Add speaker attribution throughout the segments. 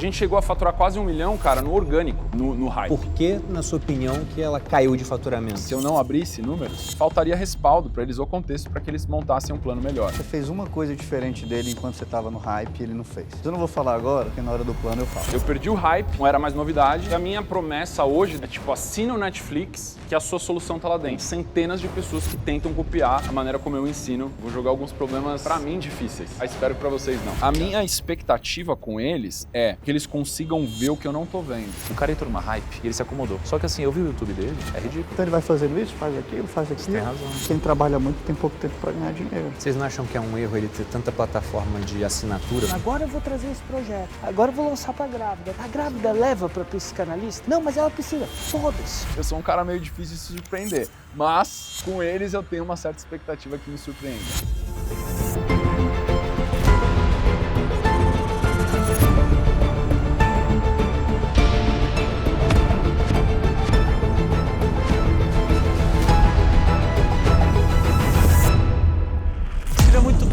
Speaker 1: A gente chegou a faturar quase 1 milhão, cara, no orgânico, no hype.
Speaker 2: Por que, na sua opinião, que ela caiu de faturamento?
Speaker 1: Se eu não abrisse números, faltaria respaldo para eles ou contexto para que eles montassem um plano melhor.
Speaker 3: Você fez uma coisa diferente dele enquanto você estava no hype e ele não fez. Eu não vou falar agora, porque na hora do plano eu falo.
Speaker 1: Eu perdi o hype, não era mais novidade. E a minha promessa hoje é tipo, assina o Netflix, que a sua solução tá lá dentro. Centenas de pessoas que tentam copiar a maneira como eu ensino. Vou jogar alguns problemas, para mim, difíceis. Mas espero que para vocês não. A minha expectativa com eles é que eles consigam ver o que eu não tô vendo.
Speaker 4: O cara entrou numa hype e ele se acomodou. Só que assim, eu vi o YouTube dele, é ridículo.
Speaker 3: Então ele vai fazendo isso, faz aquilo, faz aquilo.
Speaker 4: Você tem razão.
Speaker 3: Quem trabalha muito tem pouco tempo para ganhar dinheiro.
Speaker 2: Vocês não acham que é um erro ele ter tanta plataforma de assinatura?
Speaker 5: Agora eu vou trazer esse projeto. Agora eu vou lançar pra grávida. A grávida leva pra psicanalista? Não, mas ela precisa. Foda-se.
Speaker 1: Eu sou um cara meio difícil de se surpreender. Mas, com eles, eu tenho uma certa expectativa que me surpreenda.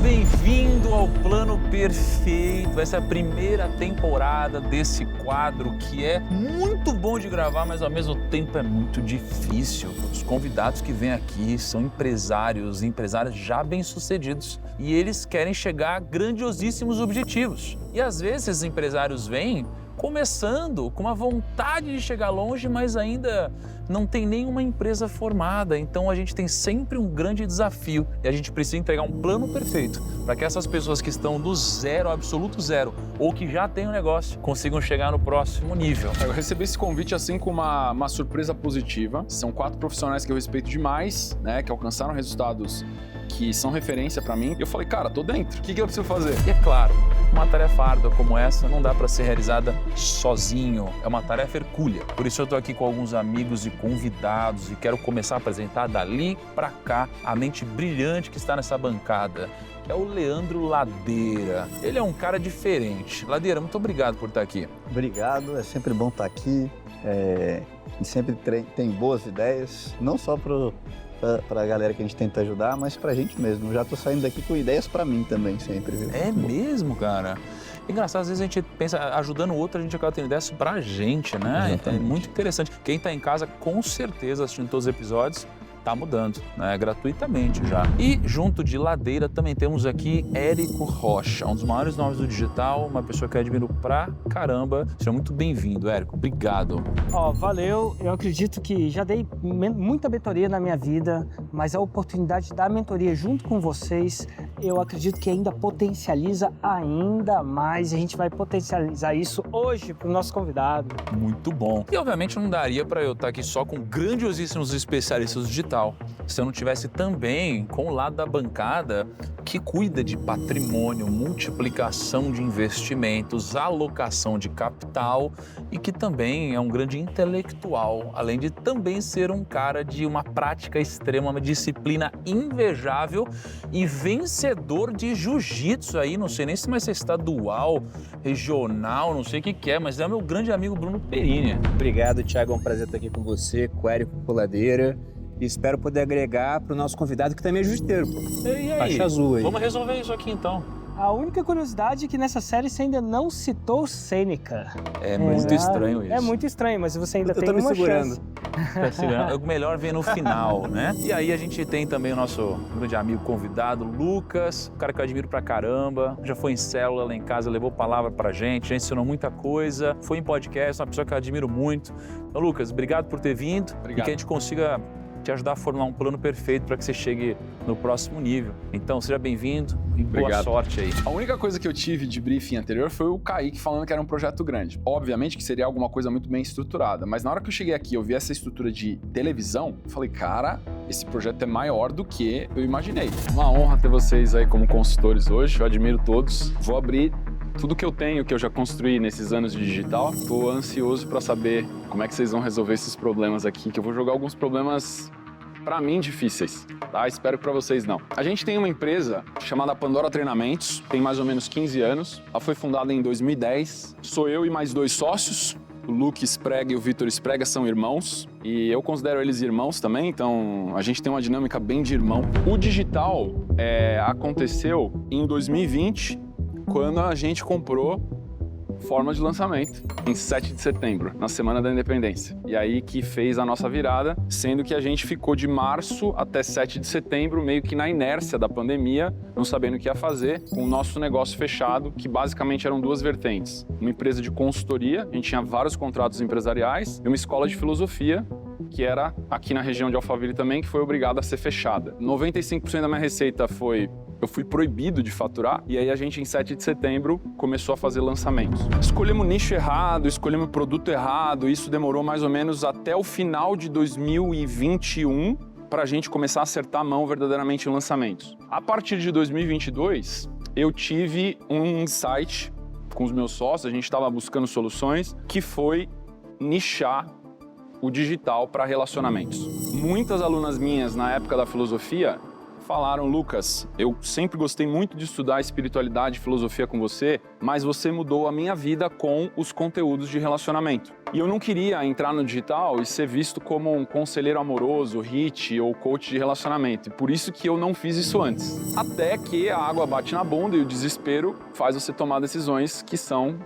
Speaker 4: Bem-vindo ao Plano Perfeito. Essa é a primeira temporada desse quadro que é muito bom de gravar, mas ao mesmo tempo é muito difícil. Os convidados que vêm aqui são empresários já bem-sucedidos e eles querem chegar a grandiosíssimos objetivos. E às vezes esses empresários vêm começando com uma vontade de chegar longe, mas ainda não tem nenhuma empresa formada. Então a gente tem sempre um grande desafio e a gente precisa entregar um plano perfeito para que essas pessoas que estão do zero, absoluto zero, ou que já têm um negócio, consigam chegar no próximo nível.
Speaker 1: Eu recebi esse convite assim com uma surpresa positiva. São 4 profissionais que eu respeito demais, né, que alcançaram resultados que são referência para mim. E eu falei, cara, tô dentro. O que eu preciso fazer?
Speaker 4: E é claro, uma tarefa árdua como essa não dá para ser realizada sozinho. É uma tarefa hercúlea. Por isso eu tô aqui com alguns amigos e convidados e quero começar a apresentar dali para cá a mente brilhante que está nessa bancada. É o Leandro Ladeira. Ele é um cara diferente. Ladeira, muito obrigado por estar aqui.
Speaker 3: Obrigado, é sempre bom estar aqui. E sempre tem boas ideias, não só para a galera que a gente tenta ajudar, mas para a gente mesmo. Já tô saindo daqui com ideias para mim também sempre, viu?
Speaker 4: É mesmo, cara? Engraçado, às vezes a gente pensa, ajudando o outro, a gente acaba tendo ideias pra gente, né?
Speaker 3: Exatamente.
Speaker 4: É muito interessante. Quem tá em casa, com certeza, assistindo todos os episódios, tá mudando, né? Gratuitamente já. E junto de Ladeira também temos aqui Érico Rocha, um dos maiores nomes do digital, uma pessoa que eu admiro pra caramba. Seja muito bem-vindo, Érico. Obrigado.
Speaker 5: Valeu. Eu acredito que já dei muita mentoria na minha vida, mas a oportunidade da mentoria junto com vocês, eu acredito que ainda potencializa ainda mais. A gente vai potencializar isso hoje pro nosso convidado.
Speaker 4: Muito bom. E obviamente não daria para eu estar aqui só com grandiosíssimos especialistas do digital se eu não tivesse também com o lado da bancada que cuida de patrimônio, multiplicação de investimentos, alocação de capital e que também é um grande intelectual, além de também ser um cara de uma prática extrema, uma disciplina invejável e vencedor de jiu-jitsu aí, não sei nem se vai ser estadual, regional, não sei o que é, mas é o meu grande amigo Bruno Perini.
Speaker 2: Obrigado, Thiago. É um prazer estar aqui com você, com o Érico, com o Ladeira. E espero poder agregar para o nosso convidado, que também é jiu-jiteiro, pô.
Speaker 4: E aí?
Speaker 2: Faixa azul aí.
Speaker 4: Vamos resolver isso aqui então.
Speaker 5: A única curiosidade é que nessa série você ainda não citou Sêneca.
Speaker 4: É muito estranho isso.
Speaker 5: É muito estranho, mas você ainda tem
Speaker 2: tô me
Speaker 5: uma
Speaker 2: segurando.
Speaker 5: chance.
Speaker 4: É o melhor ver no final, né? E aí a gente tem também o nosso grande amigo convidado, Lucas, um cara que eu admiro pra caramba, já foi em célula lá em casa, levou palavra pra gente, já ensinou muita coisa, foi em podcast, uma pessoa que eu admiro muito. Então, Lucas, obrigado por ter vindo.
Speaker 1: Obrigado.
Speaker 4: E que a gente consiga te ajudar a formular um plano perfeito para que você chegue no próximo nível. Então, seja bem-vindo e boa sorte aí.
Speaker 1: A única coisa que eu tive de briefing anterior foi o Kaique falando que era um projeto grande. Obviamente que seria alguma coisa muito bem estruturada, mas na hora que eu cheguei aqui e eu vi essa estrutura de televisão, eu falei, cara, esse projeto é maior do que eu imaginei. Uma honra ter vocês aí como consultores hoje, eu admiro todos. Vou abrir tudo que eu tenho, que eu já construí nesses anos de digital. Tô ansioso para saber como é que vocês vão resolver esses problemas aqui, que eu vou jogar alguns problemas para mim difíceis, tá? Espero que para vocês não. A gente tem uma empresa chamada Pandora Treinamentos, tem mais ou menos 15 anos. Ela foi fundada em 2010. Sou eu e mais 2 sócios. O Luke Sprega e o Vitor Sprega são irmãos e eu considero eles irmãos também, então a gente tem uma dinâmica bem de irmão. O digital aconteceu em 2020, quando a gente comprou forma de lançamento em 7 de setembro, na Semana da Independência. E aí que fez a nossa virada, sendo que a gente ficou de março até 7 de setembro, meio que na inércia da pandemia, não sabendo o que ia fazer, com o nosso negócio fechado, que basicamente eram duas vertentes. Uma empresa de consultoria, a gente tinha vários contratos empresariais, e uma escola de filosofia, que era aqui na região de Alphaville também, que foi obrigada a ser fechada. 95% da minha receita eu fui proibido de faturar, e aí a gente, em 7 de setembro, começou a fazer lançamentos. Escolhemos nicho errado, escolhemos produto errado, isso demorou mais ou menos até o final de 2021 para a gente começar a acertar a mão verdadeiramente em lançamentos. A partir de 2022, eu tive um insight com os meus sócios, a gente estava buscando soluções, que foi nichar o digital para relacionamentos. Muitas alunas minhas, na época da filosofia, falaram: Lucas, eu sempre gostei muito de estudar espiritualidade e filosofia com você, mas você mudou a minha vida com os conteúdos de relacionamento. E eu não queria entrar no digital e ser visto como um conselheiro amoroso, hit ou coach de relacionamento. E por isso que eu não fiz isso antes. Até que a água bate na bunda e o desespero faz você tomar decisões que são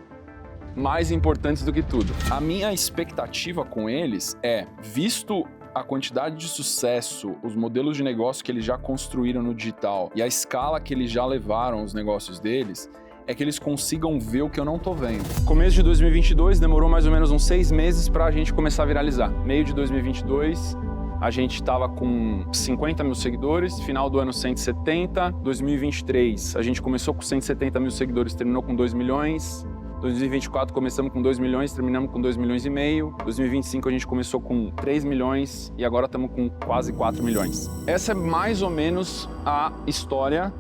Speaker 1: mais importantes do que tudo. A minha expectativa com eles é, visto a quantidade de sucesso, os modelos de negócio que eles já construíram no digital e a escala que eles já levaram os negócios deles, é que eles consigam ver o que eu não tô vendo. Começo de 2022 demorou mais ou menos uns 6 meses para a gente começar a viralizar. Meio de 2022 a gente estava com 50 mil seguidores, final do ano 170, 2023 a gente começou com 170 mil seguidores, terminou com 2 milhões. 2024 começamos com 2 milhões, terminamos com 2 milhões e meio. 2025 a gente começou com 3 milhões e agora estamos com quase 4 milhões. Essa é mais ou menos a história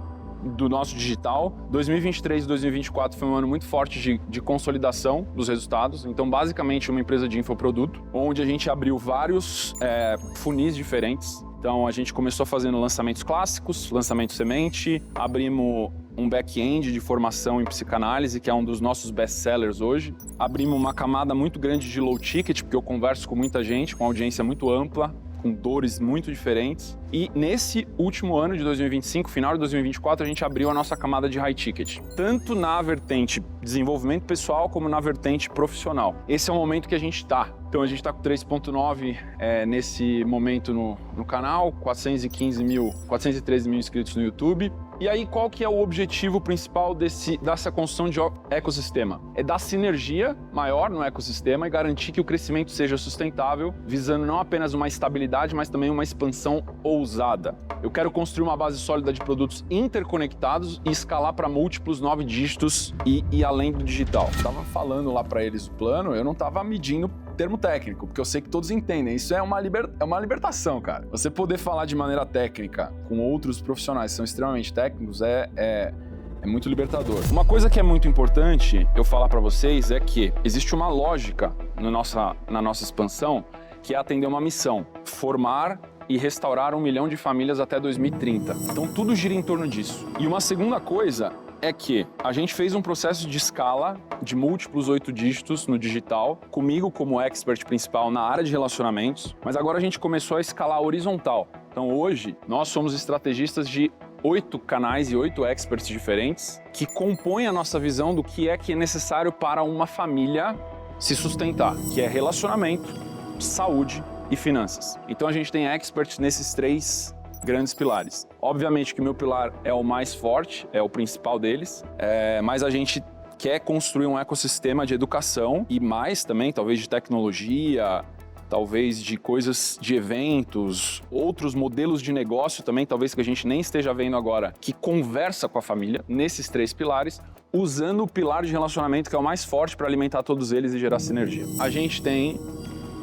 Speaker 1: do nosso digital. 2023 e 2024 foi um ano muito forte de consolidação dos resultados. Então, basicamente, uma empresa de infoproduto, onde a gente abriu vários funis diferentes. Então, a gente começou fazendo lançamentos clássicos, lançamento semente, abrimos um back-end de formação em psicanálise, que é um dos nossos best-sellers hoje. Abrimos uma camada muito grande de low ticket, porque eu converso com muita gente, com audiência muito ampla, com dores muito diferentes. E nesse último ano de 2025, final de 2024, a gente abriu a nossa camada de high ticket, tanto na vertente desenvolvimento pessoal como na vertente profissional. Esse é o momento que a gente está. Então a gente está com 3.9 nesse momento no canal, 413 mil inscritos no YouTube. E aí, qual que é o objetivo principal dessa construção de ecossistema? É dar sinergia maior no ecossistema e garantir que o crescimento seja sustentável, visando não apenas uma estabilidade, mas também uma expansão ousada. Eu quero construir uma base sólida de produtos interconectados e escalar para múltiplos 9 dígitos e além do digital. Eu tava falando lá para eles o plano, eu não tava medindo termo técnico, porque eu sei que todos entendem. Isso é uma libertação, cara. Você poder falar de maneira técnica com outros profissionais que são extremamente técnicos é muito libertador. Uma coisa que é muito importante eu falar para vocês é que existe uma lógica na nossa expansão, que é atender uma missão: formar e restaurar 1 milhão de famílias até 2030. Então tudo gira em torno disso. E uma segunda coisa é que a gente fez um processo de escala de múltiplos 8 dígitos no digital, comigo como expert principal na área de relacionamentos, mas agora a gente começou a escalar horizontal. Então hoje nós somos estrategistas de 8 canais e 8 experts diferentes que compõem a nossa visão do que é necessário para uma família se sustentar, que é relacionamento, saúde e finanças. Então a gente tem experts nesses 3 grandes pilares. Obviamente que o meu pilar é o mais forte, é o principal deles, mas a gente quer construir um ecossistema de educação e mais também, talvez de tecnologia, talvez de coisas, de eventos, outros modelos de negócio também, talvez que a gente nem esteja vendo agora, que conversa com a família nesses 3 pilares, usando o pilar de relacionamento que é o mais forte para alimentar todos eles e gerar sinergia. A gente tem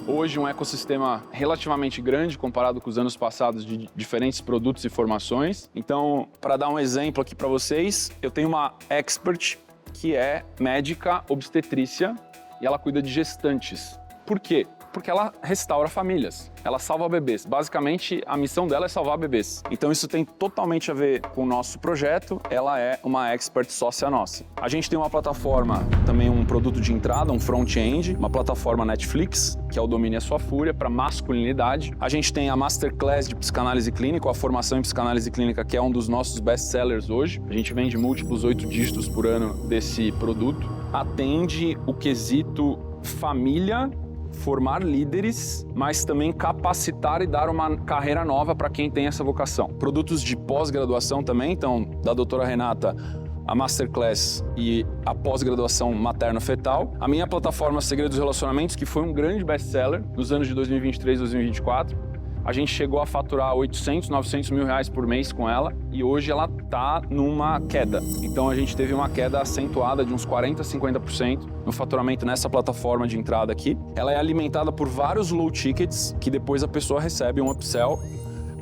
Speaker 1: hoje um ecossistema relativamente grande comparado com os anos passados de diferentes produtos e formações. Então, para dar um exemplo aqui para vocês, eu tenho uma expert que é médica obstetrícia e ela cuida de gestantes. Por quê? Porque ela restaura famílias, ela salva bebês. Basicamente, a missão dela é salvar bebês. Então isso tem totalmente a ver com o nosso projeto, ela é uma expert sócia nossa. A gente tem uma plataforma, também um produto de entrada, um front-end, uma plataforma Netflix, que é o Domine a Sua Fúria, para masculinidade. A gente tem a Masterclass de Psicanálise Clínica, a formação em Psicanálise Clínica, que é um dos nossos best-sellers hoje. A gente vende múltiplos 8 dígitos por ano desse produto. atende o quesito família, formar líderes, mas também capacitar e dar uma carreira nova para quem tem essa vocação. Produtos de pós-graduação também, então, da doutora Renata, a Masterclass e a pós-graduação materno-fetal. A minha plataforma Segredos dos Relacionamentos, que foi um grande best-seller nos anos de 2023 e 2024. A gente chegou a faturar 800, 900 mil reais por mês com ela e hoje ela tá numa queda. Então a gente teve uma queda acentuada de uns 40%, 50% no faturamento nessa plataforma de entrada aqui. Ela é alimentada por vários low tickets que depois a pessoa recebe um upsell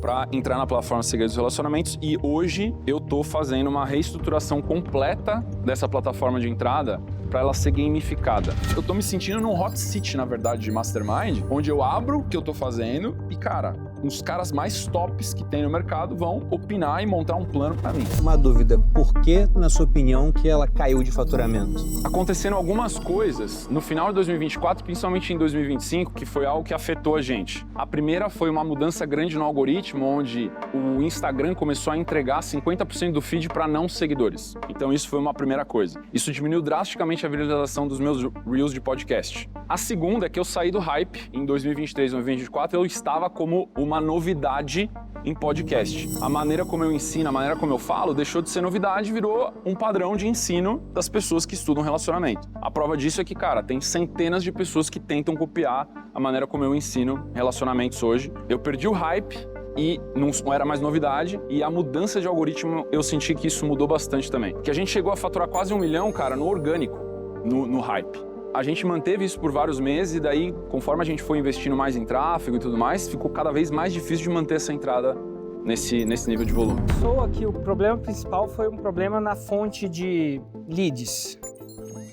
Speaker 1: para entrar na plataforma Segredos dos Relacionamentos e hoje eu tô fazendo uma reestruturação completa dessa plataforma de entrada para ela ser gamificada. Eu tô me sentindo num hot seat, na verdade, de Mastermind, onde eu abro o que eu tô fazendo e, cara, os caras mais tops que tem no mercado vão opinar e montar um plano para mim.
Speaker 2: Uma dúvida, por que, na sua opinião, que ela caiu de faturamento?
Speaker 1: Aconteceram algumas coisas no final de 2024, principalmente em 2025, que foi algo que afetou a gente. A primeira foi uma mudança grande no algoritmo, onde o Instagram começou a entregar 50% do feed para não seguidores. Então isso foi uma primeira coisa. Isso diminuiu drasticamente a viralização dos meus Reels de podcast. A segunda é que eu saí do hype em 2023 e 2024, eu estava como uma novidade em podcast. A maneira como eu ensino, a maneira como eu falo, deixou de ser novidade e virou um padrão de ensino das pessoas que estudam relacionamento. A prova disso é que, cara, tem centenas de pessoas que tentam copiar a maneira como eu ensino relacionamentos hoje. Eu perdi o hype e não era mais novidade, e a mudança de algoritmo, eu senti que isso mudou bastante também. Que a gente chegou a faturar quase 1 milhão, cara, no orgânico, no hype. A gente manteve isso por vários meses e daí, conforme a gente foi investindo mais em tráfego e tudo mais, ficou cada vez mais difícil de manter essa entrada nesse nível de volume.
Speaker 5: Soa que o problema principal foi um problema na fonte de leads.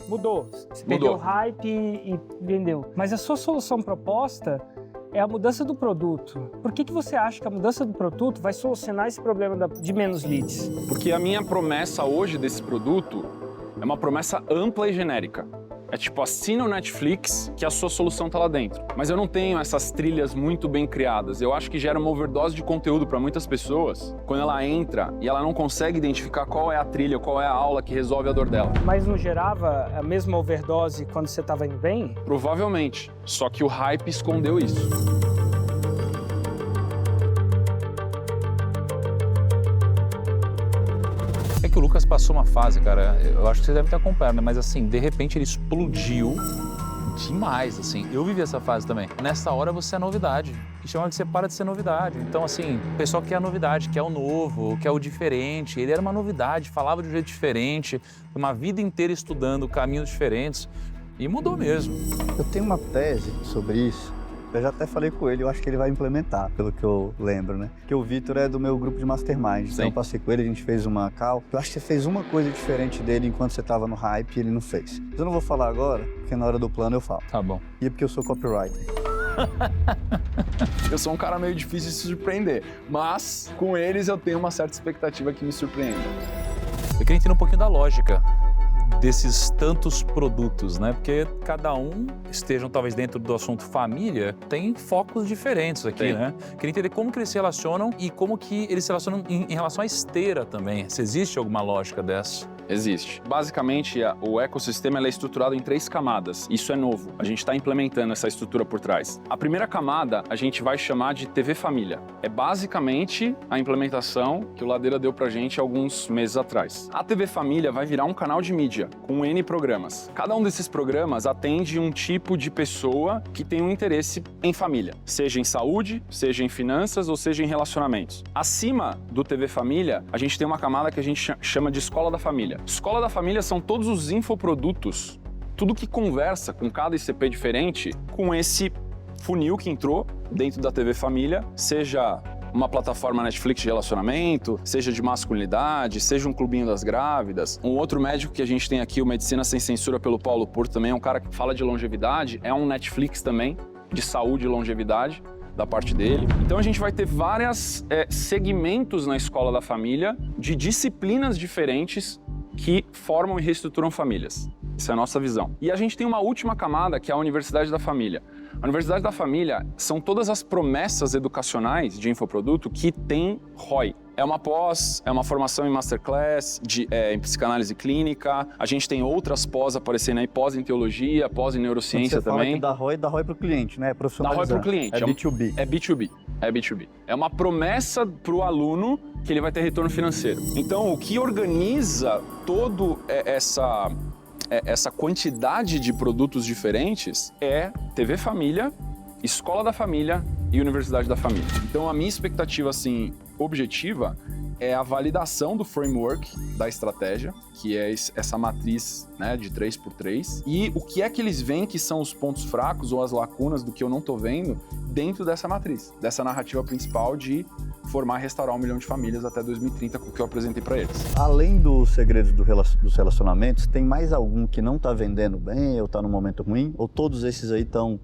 Speaker 5: Mudou. Você perdeu o hype e vendeu. Mas a sua solução proposta é a mudança do produto. Por que você acha que a mudança do produto vai solucionar esse problema de menos leads?
Speaker 1: Porque a minha promessa hoje desse produto é uma promessa ampla e genérica. É tipo, assina o Netflix que a sua solução tá lá dentro. Mas eu não tenho essas trilhas muito bem criadas. Eu acho que gera uma overdose de conteúdo para muitas pessoas quando ela entra e ela não consegue identificar qual é a trilha, qual é a aula que resolve a dor dela.
Speaker 5: Mas não gerava a mesma overdose quando você estava indo bem?
Speaker 1: Provavelmente. Só que o hype escondeu isso.
Speaker 4: É que o Lucas passou uma fase, cara, eu acho que você deve ter acompanhado, né? Mas assim, de repente ele explodiu demais, assim. Eu vivi essa fase também. Nessa hora você é novidade. E chama de você para de ser novidade. Então, assim, o pessoal quer a novidade, quer o novo, quer o diferente. Ele era uma novidade, falava de um jeito diferente, uma vida inteira estudando caminhos diferentes. E mudou mesmo.
Speaker 3: Eu tenho uma tese sobre isso. Eu já até falei com ele, eu acho que ele vai implementar, pelo que eu lembro, né? Que o Vitor é do meu grupo de Mastermind. Então eu passei com ele, a gente fez uma call. Eu acho que você fez uma coisa diferente dele enquanto você estava no hype e ele não fez. Mas eu não vou falar agora, porque na hora do plano eu falo.
Speaker 4: Tá bom.
Speaker 3: E é porque eu sou copywriter.
Speaker 1: Eu sou um cara meio difícil de se surpreender, mas com eles eu tenho uma certa expectativa que me surpreenda.
Speaker 4: Eu queria entender um pouquinho da lógica desses tantos produtos, né? Porque cada um, estejam talvez dentro do assunto família, tem focos diferentes aqui, né? Queria entender como que eles se relacionam e como que eles se relacionam em relação à esteira também. Se existe alguma lógica dessa?
Speaker 1: Existe. Basicamente, o ecossistema é estruturado em 3 camadas. Isso é novo. A gente está implementando essa estrutura por trás. A primeira camada a gente vai chamar de TV Família. É basicamente a implementação que o Ladeira deu pra gente alguns meses atrás. A TV Família vai virar um canal de mídia com N programas. Cada um desses programas atende um tipo de pessoa que tem um interesse em família, seja em saúde, seja em finanças ou seja em relacionamentos. Acima do TV Família, a gente tem uma camada que a gente chama de Escola da Família. Escola da Família são todos os infoprodutos, tudo que conversa com cada ICP diferente, com esse funil que entrou dentro da TV Família, seja uma plataforma Netflix de relacionamento, seja de masculinidade, seja um clubinho das grávidas. Um outro médico que a gente tem aqui, o Medicina Sem Censura pelo Paulo Porto, também é um cara que fala de longevidade, é um Netflix também, de saúde e longevidade, da parte dele. Então a gente vai ter vários segmentos na Escola da Família de disciplinas diferentes que formam e reestruturam famílias. Essa é a nossa visão. E a gente tem uma última camada, que é a Universidade da Família. A Universidade da Família são todas as promessas educacionais de infoproduto que tem ROI. É uma pós, é uma formação em masterclass, em psicanálise clínica. A gente tem outras pós aparecendo aí, pós em teologia, pós em neurociência também.
Speaker 3: Dá ROI para o cliente, né?
Speaker 1: Dá ROI para o cliente.
Speaker 3: É B2B.
Speaker 1: É B2B. É B2B. É uma promessa para o aluno que ele vai ter retorno financeiro. Então, o que organiza todo essa quantidade de produtos diferentes é TV Família, Escola da Família e Universidade da Família. Então, a minha expectativa, assim, objetiva é a validação do framework da estratégia, que é essa matriz, né, de 3x3, e o que é que eles veem que são os pontos fracos ou as lacunas do que eu não tô vendo dentro dessa matriz, dessa narrativa principal de formar e restaurar 1 milhão de famílias até 2030, com o que eu apresentei para eles.
Speaker 3: Além dos segredos dos relacionamentos, tem mais algum que não tá vendendo bem ou tá num momento ruim? Ou todos esses aí estão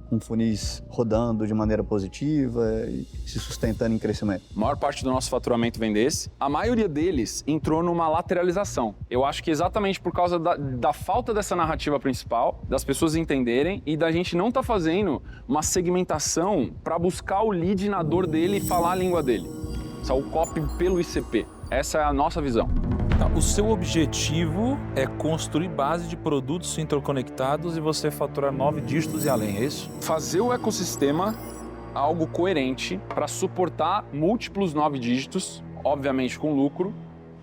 Speaker 3: com funis rodando de maneira positiva e se sustentando em crescimento?
Speaker 1: A maior parte do nosso faturamento vem desse. A maioria deles entrou numa lateralização. Eu acho que exatamente por causa da falta dessa narrativa principal, das pessoas entenderem e da gente não tá fazendo uma segmentação para buscar o lead na dor dele e falar a língua dele. Só o copy pelo ICP. Essa é a nossa visão.
Speaker 4: Tá, o seu objetivo é construir base de produtos interconectados e você faturar 9 dígitos e além, é isso?
Speaker 1: Fazer o ecossistema algo coerente para suportar múltiplos 9 dígitos, obviamente com lucro,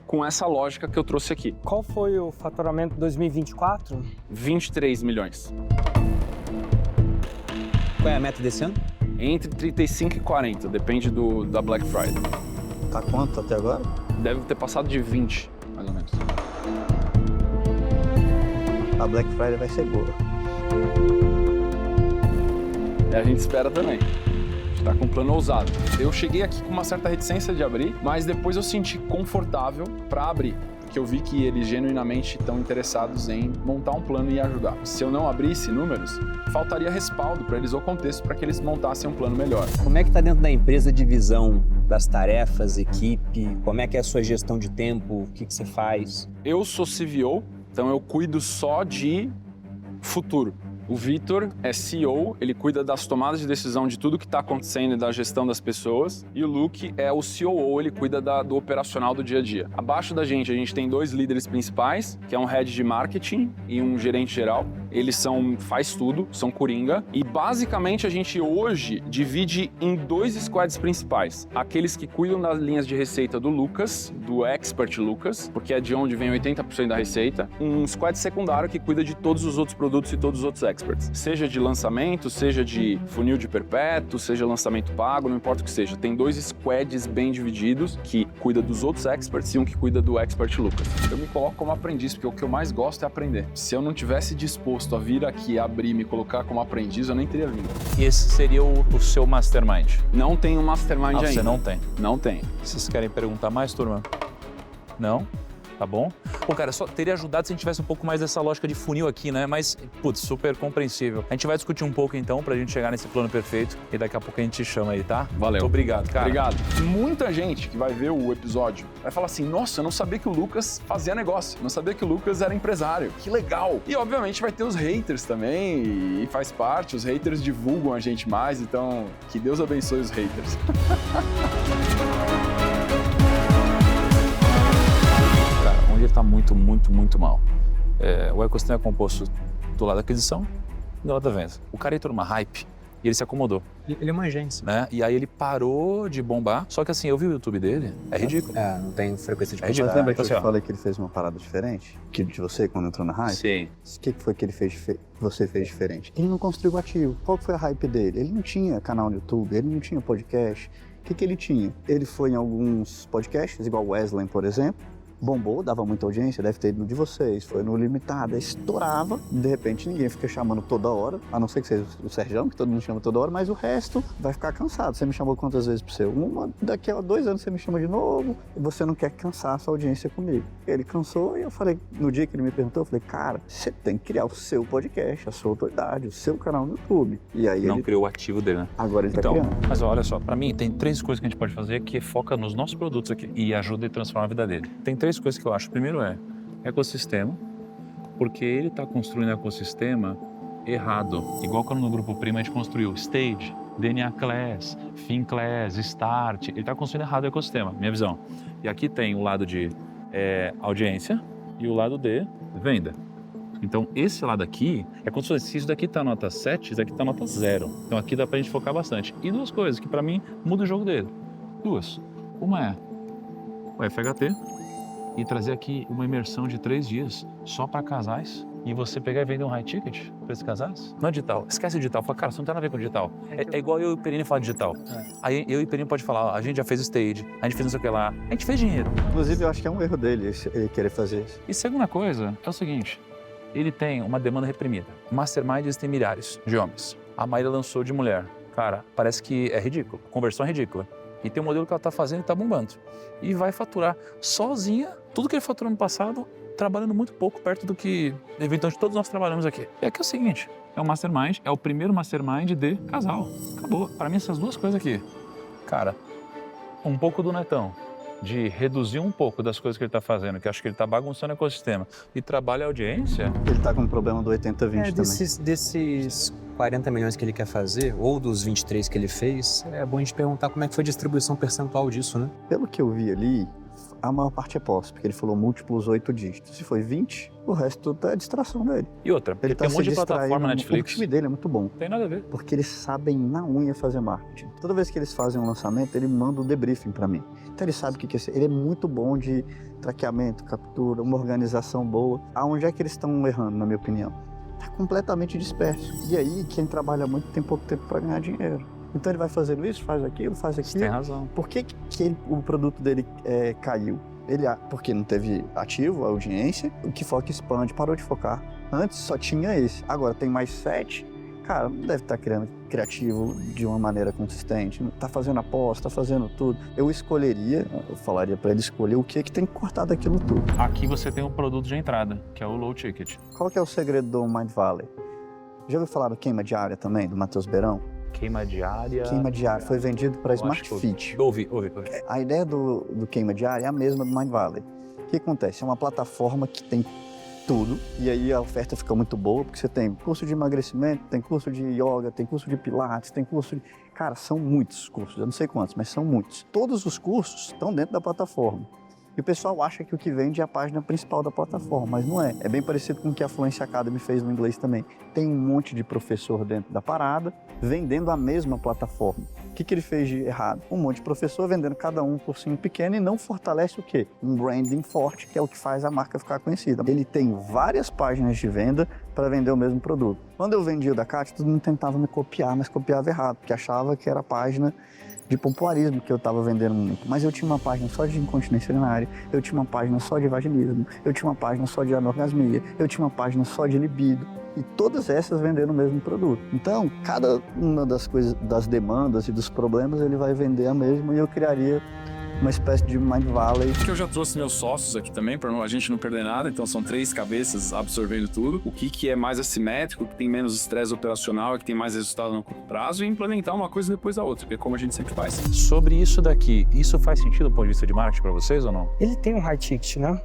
Speaker 1: com essa lógica que eu trouxe aqui.
Speaker 5: Qual foi o faturamento 2024?
Speaker 1: 23 milhões.
Speaker 2: Qual é a meta desse ano?
Speaker 1: Entre 35 e 40, depende da Black Friday.
Speaker 3: Tá quanto até agora?
Speaker 1: Deve ter passado de 20, mais ou menos.
Speaker 3: A Black Friday vai ser boa.
Speaker 1: A gente espera também. A gente tá com um plano ousado. Eu cheguei aqui com uma certa reticência de abrir, mas depois eu senti confortável para abrir. Porque eu vi que eles genuinamente estão interessados em montar um plano e ajudar. Se eu não abrisse números, faltaria respaldo para eles ou contexto para que eles montassem um plano melhor.
Speaker 2: Como é que está dentro da empresa a divisão das tarefas, equipe? Como é que é a sua gestão de tempo? O que você faz?
Speaker 1: Eu sou CVO, então eu cuido só de futuro. O Vitor é CEO, ele cuida das tomadas de decisão de tudo que está acontecendo e da gestão das pessoas. E o Luke é o COO, ele cuida do operacional do dia a dia. Abaixo da gente, a gente tem 2 líderes principais, que é um head de marketing e um gerente geral. Eles faz tudo, são coringa. E basicamente a gente hoje divide em 2 squads principais. Aqueles que cuidam das linhas de receita do Lucas, do Expert Lucas, porque é de onde vem 80% da receita. Um squad secundário que cuida de todos os outros produtos e todos os outros experts. Seja de lançamento, seja de funil de perpétuo, seja lançamento pago, não importa o que seja. Tem 2 squads bem divididos que cuida dos outros experts e um que cuida do Expert Lucas. Eu me coloco como aprendiz, porque o que eu mais gosto é aprender. Se eu não tivesse disposto a vir aqui, abrir e me colocar como aprendiz, eu nem teria vindo.
Speaker 4: E esse seria o seu mastermind?
Speaker 1: Não tem um mastermind ainda.
Speaker 4: Você não tem?
Speaker 1: Não tem.
Speaker 4: Vocês querem perguntar mais, turma? Não? Tá bom? Pô, cara, só teria ajudado se a gente tivesse um pouco mais dessa lógica de funil aqui, né? Mas, putz, super compreensível. A gente vai discutir um pouco, então, pra gente chegar nesse plano perfeito e daqui a pouco a gente te chama aí, tá?
Speaker 1: Valeu.
Speaker 4: Muito obrigado, cara.
Speaker 1: Obrigado. Muita gente que vai ver o episódio vai falar assim, nossa, eu não sabia que o Lucas fazia negócio, não sabia que o Lucas era empresário, que legal. E, obviamente, vai ter os haters também, e faz parte, os haters divulgam a gente mais, então, que Deus abençoe os haters.
Speaker 4: Ele está muito mal. O ecossistema é composto do lado da aquisição e do lado da venda. O cara entrou numa hype e ele se acomodou.
Speaker 2: Ele é uma agência.
Speaker 4: Né? E aí ele parou de bombar. Só que assim, eu vi o YouTube dele, é ridículo.
Speaker 2: Não tem frequência de
Speaker 3: Mas lembra que eu
Speaker 4: Assim,
Speaker 3: te
Speaker 4: ó.
Speaker 3: falei que ele fez uma parada diferente? Que de você, quando entrou na hype?
Speaker 4: Sim.
Speaker 3: O que foi que ele fez, você fez diferente? Ele não construiu ativo. Qual que foi a hype dele? Ele não tinha canal no YouTube, ele não tinha podcast. O que ele tinha? Ele foi em alguns podcasts, igual o Wesley, por exemplo, bombou, dava muita audiência, deve ter ido no de vocês, foi no Limitada, estourava, de repente ninguém fica chamando toda hora, a não ser que seja o Serjão, que todo mundo chama toda hora, mas o resto vai ficar cansado. Você me chamou quantas vezes pro seu? Daqui a 2 anos você me chama de novo, e você não quer cansar a sua audiência comigo. Ele cansou e eu falei, no dia que ele me perguntou, eu falei, cara, você tem que criar o seu podcast, a sua autoridade, o seu canal no YouTube. E aí
Speaker 4: Não
Speaker 3: ele,
Speaker 4: criou o ativo dele, né?
Speaker 3: agora ele tá
Speaker 4: Então,
Speaker 3: criando.
Speaker 4: mas olha só, pra mim tem 3 coisas que a gente pode fazer que foca nos nossos produtos aqui e ajuda a transformar a vida dele. Tem 3 coisas que eu acho. Primeiro é ecossistema, porque ele está construindo ecossistema errado. Igual quando no Grupo Prima a gente construiu stage, DNA Class, Fin Class, Start. Ele está construindo errado o ecossistema, minha visão. E aqui tem o lado de audiência e o lado de venda. Então, esse lado aqui é como se isso daqui tá nota 7, isso daqui tá nota 0. Então, aqui dá pra gente focar bastante. E duas coisas que, pra mim, mudam o jogo dele. Duas. Uma é o FHT e trazer aqui uma imersão de 3 dias só pra casais e você pegar e vender um high ticket pra esses casais. Não é digital. Esquece o digital. Fala, cara, isso não tem nada a ver com digital. É igual eu e o Perini falar digital. Aí eu e o Perini pode falar, ó, a gente já fez o stage, a gente fez não sei o que lá, a gente fez dinheiro.
Speaker 3: Inclusive, eu acho que é um erro dele ele querer fazer isso.
Speaker 4: E segunda coisa é o seguinte, ele tem uma demanda reprimida. Masterminds tem milhares de homens. A Maíra lançou de mulher. Cara, parece que é ridículo. Conversão é ridícula. E tem um modelo que ela tá fazendo e tá bombando. E vai faturar sozinha tudo que ele faturou no passado, trabalhando muito pouco perto do que, eventualmente, todos nós trabalhamos aqui. E aqui é o seguinte, é um mastermind, é o primeiro mastermind de casal. Acabou. Para mim, essas duas coisas aqui. Cara, um pouco do Netão, de reduzir um pouco das coisas que ele está fazendo, que acho que ele está bagunçando o ecossistema, e trabalha a audiência.
Speaker 3: Ele tá com um problema do 80-20 também.
Speaker 2: Desses 40 milhões que ele quer fazer, ou dos 23 que ele fez, é bom a gente perguntar como é que foi a distribuição percentual disso, né?
Speaker 3: Pelo que eu vi ali, a maior parte é posse, porque ele falou múltiplos 8 dígitos. Se foi 20, o resto tudo é distração dele.
Speaker 4: E outra,
Speaker 3: Ele
Speaker 4: tem um monte de plataforma Netflix.
Speaker 3: O time dele é muito bom.
Speaker 4: Não tem nada a ver.
Speaker 3: Porque eles sabem na unha fazer marketing. Toda vez que eles fazem um lançamento, ele manda um debriefing para mim. Então ele sabe o que é ser. Ele é muito bom de traqueamento, captura, uma organização boa. Aonde é que eles estão errando, na minha opinião? Tá completamente disperso. E aí, quem trabalha muito tem pouco tempo para ganhar dinheiro. Então ele vai fazendo isso, faz aquilo, faz aquilo.
Speaker 4: Você tem razão.
Speaker 3: Por que o produto dele caiu? Porque não teve ativo, a audiência, o que foca expande, parou de focar. Antes só tinha esse, agora tem mais 7. Cara, não deve estar criando criativo de uma maneira consistente, tá fazendo aposta, tá fazendo tudo. Eu falaria para ele escolher o que tem que cortar daquilo tudo.
Speaker 4: Aqui você tem um produto de entrada, que é o low ticket.
Speaker 3: Qual que é o segredo do Mind Valley? Já ouviu falar do queima diária também, do Matheus Beirão?
Speaker 4: Queima diária.
Speaker 3: Queima diária foi vendido para Smart Fit.
Speaker 4: Ouvi.
Speaker 3: A ideia do queima diária é a mesma do Mind Valley. O que acontece? É uma plataforma que tem tudo, e aí a oferta fica muito boa, porque você tem curso de emagrecimento, tem curso de yoga, tem curso de pilates, tem curso de... Cara, são muitos cursos, eu não sei quantos, mas são muitos. Todos os cursos estão dentro da plataforma. E o pessoal acha que o que vende é a página principal da plataforma, mas não é. É bem parecido com o que a Fluency Academy fez no inglês também. Tem um monte de professor dentro da parada, vendendo a mesma plataforma. O que ele fez de errado? Um monte de professor vendendo cada um por cursinho pequeno e não fortalece o quê? Um branding forte, que é o que faz a marca ficar conhecida. Ele tem várias páginas de venda para vender o mesmo produto. Quando eu vendia o da Kátia, todo mundo tentava me copiar, mas copiava errado, porque achava que era a página de pompoarismo que eu estava vendendo muito. Mas eu tinha uma página só de incontinência urinária, eu tinha uma página só de vaginismo, eu tinha uma página só de anorgasmia, eu tinha uma página só de libido. E todas essas vendendo o mesmo produto. Então, cada uma das coisas, das demandas e dos problemas, ele vai vender a mesma, e eu criaria uma espécie de Mind Valley.
Speaker 1: Que eu já trouxe meus sócios aqui também, para a gente não perder nada, então são 3 cabeças absorvendo tudo. O que é mais assimétrico, que tem menos estresse operacional, que tem mais resultado no curto prazo, e implementar uma coisa depois da outra, que é como a gente sempre faz.
Speaker 4: Sobre isso daqui, isso faz sentido do ponto de vista de marketing para vocês ou não?
Speaker 5: Ele tem um high ticket, né?